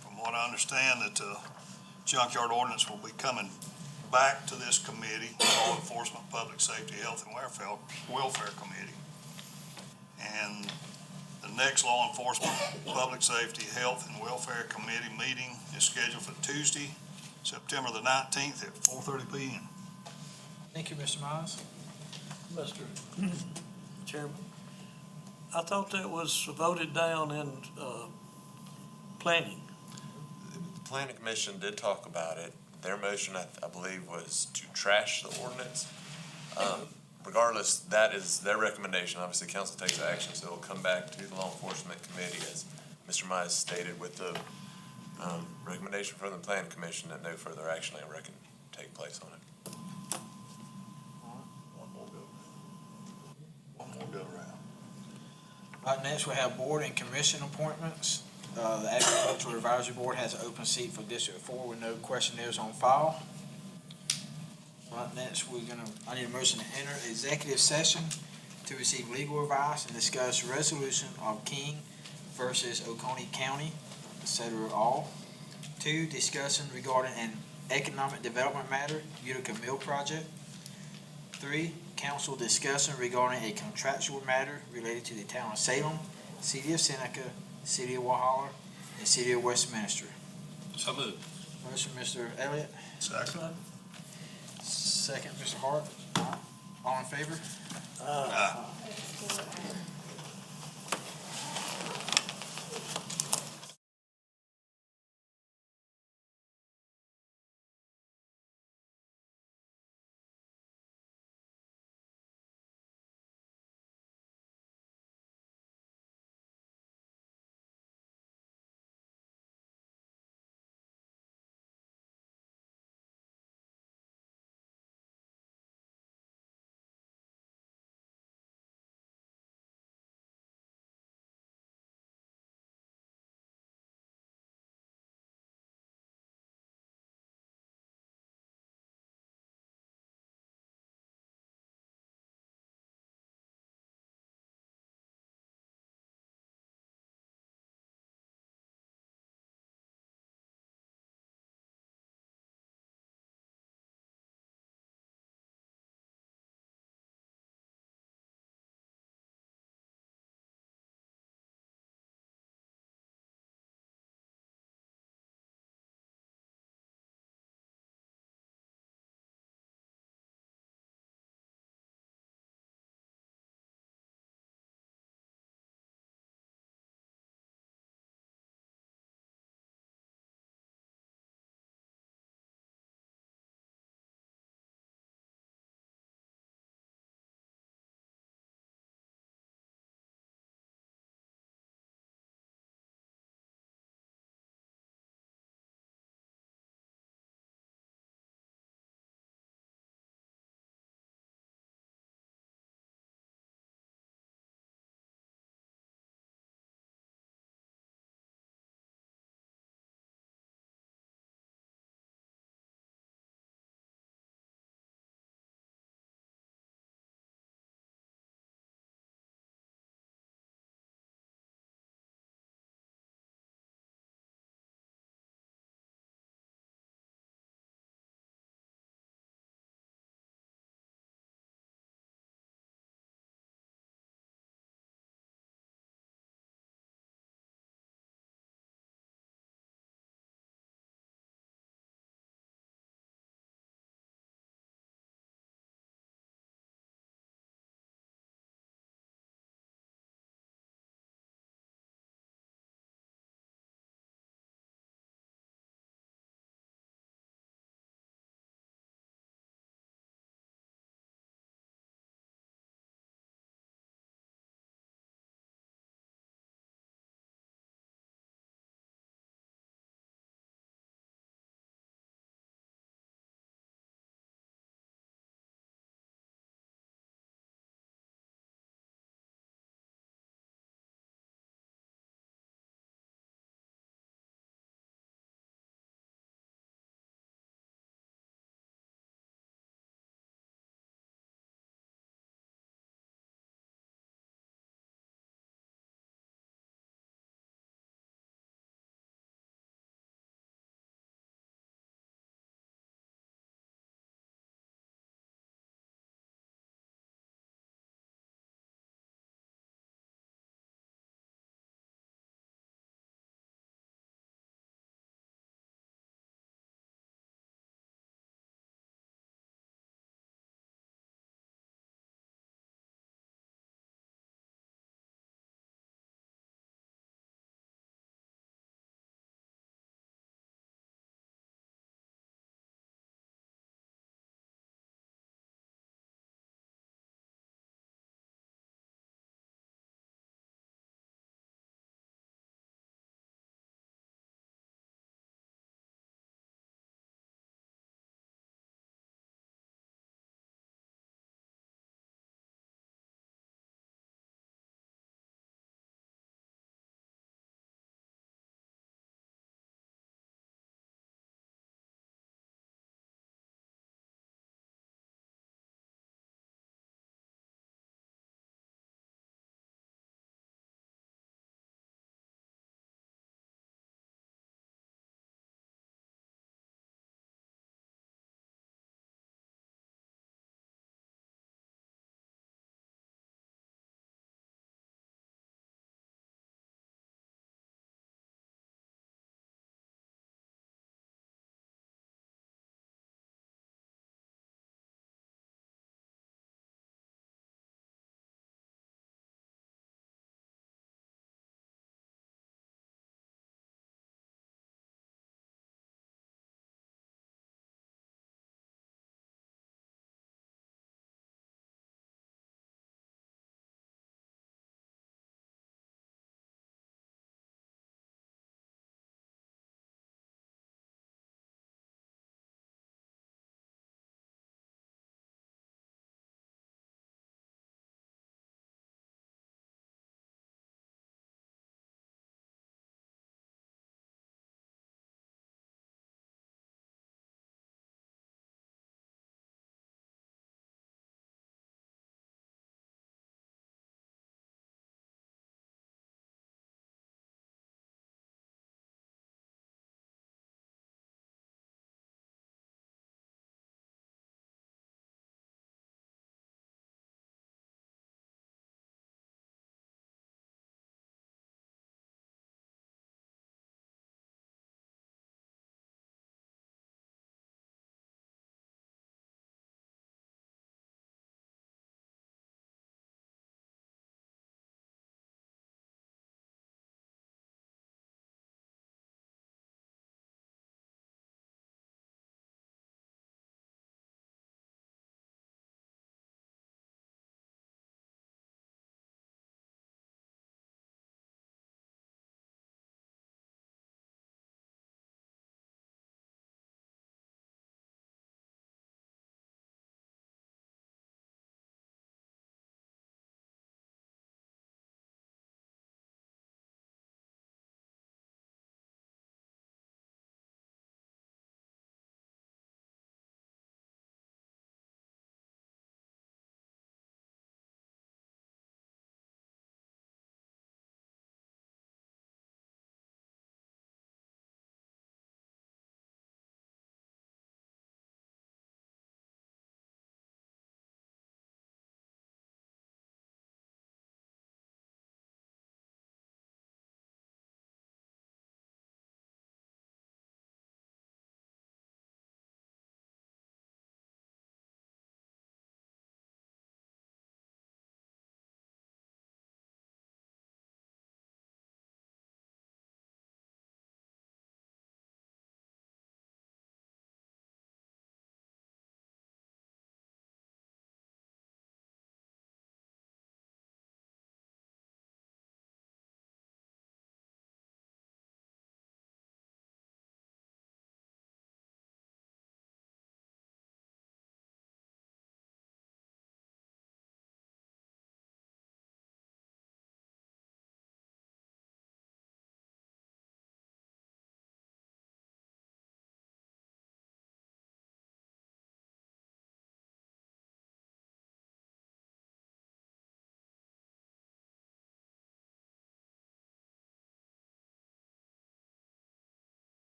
From what I understand, that junkyard ordinance will be coming back to this committee, Law Enforcement, Public Safety, Health and Welfare Committee. And the next Law Enforcement, Public Safety, Health and Welfare Committee meeting is scheduled for Tuesday, September the 19th at 4:30 p.m. Thank you, Mr. Mize. Mr. Chairman, I thought that was voted down in, planning. The planning commission did talk about it. Their motion, I believe, was to trash the ordinance. Regardless, that is their recommendation. Obviously, council takes action, so it'll come back to the law enforcement committee, as Mr. Mize stated, with the recommendation from the planning commission that no further action, I reckon, take place on it. One more go around. All right, next we have board and commission appointments. The Agricultural Advisory Board has an open seat for District 4 with no questionnaires on file. All right, next I need a motion to enter executive session to receive legal advice and discuss resolution of King versus Oconee County, etc. all. 2, discussion regarding an economic development matter, Utica Mill Project. 3, council discussion regarding a contractual matter related to the town of Salem, City of Seneca, City of Walhalla, and City of Westminster. So moved. Motion, Mr. Elliott. Second. Second, Mr. Hart. All in favor? Aye.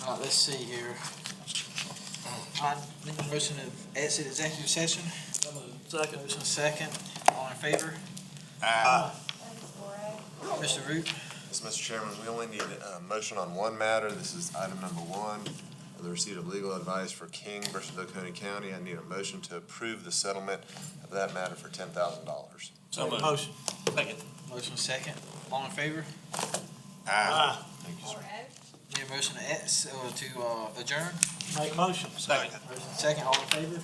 Let's see here. I need a motion to exit executive session. Second. Motion second. All in favor? Mr. Root? Yes, Mr. Chairman, we only need a motion on one matter. This is item number one, the receipt of legal advice for King versus Oconee County. I need a motion to approve the settlement of that matter for $10,000. So moved. Motion. Second. Motion second. All in favor? Thank you, sir. Need a motion to adjourn? Make motion. Second. Motion second. All in favor?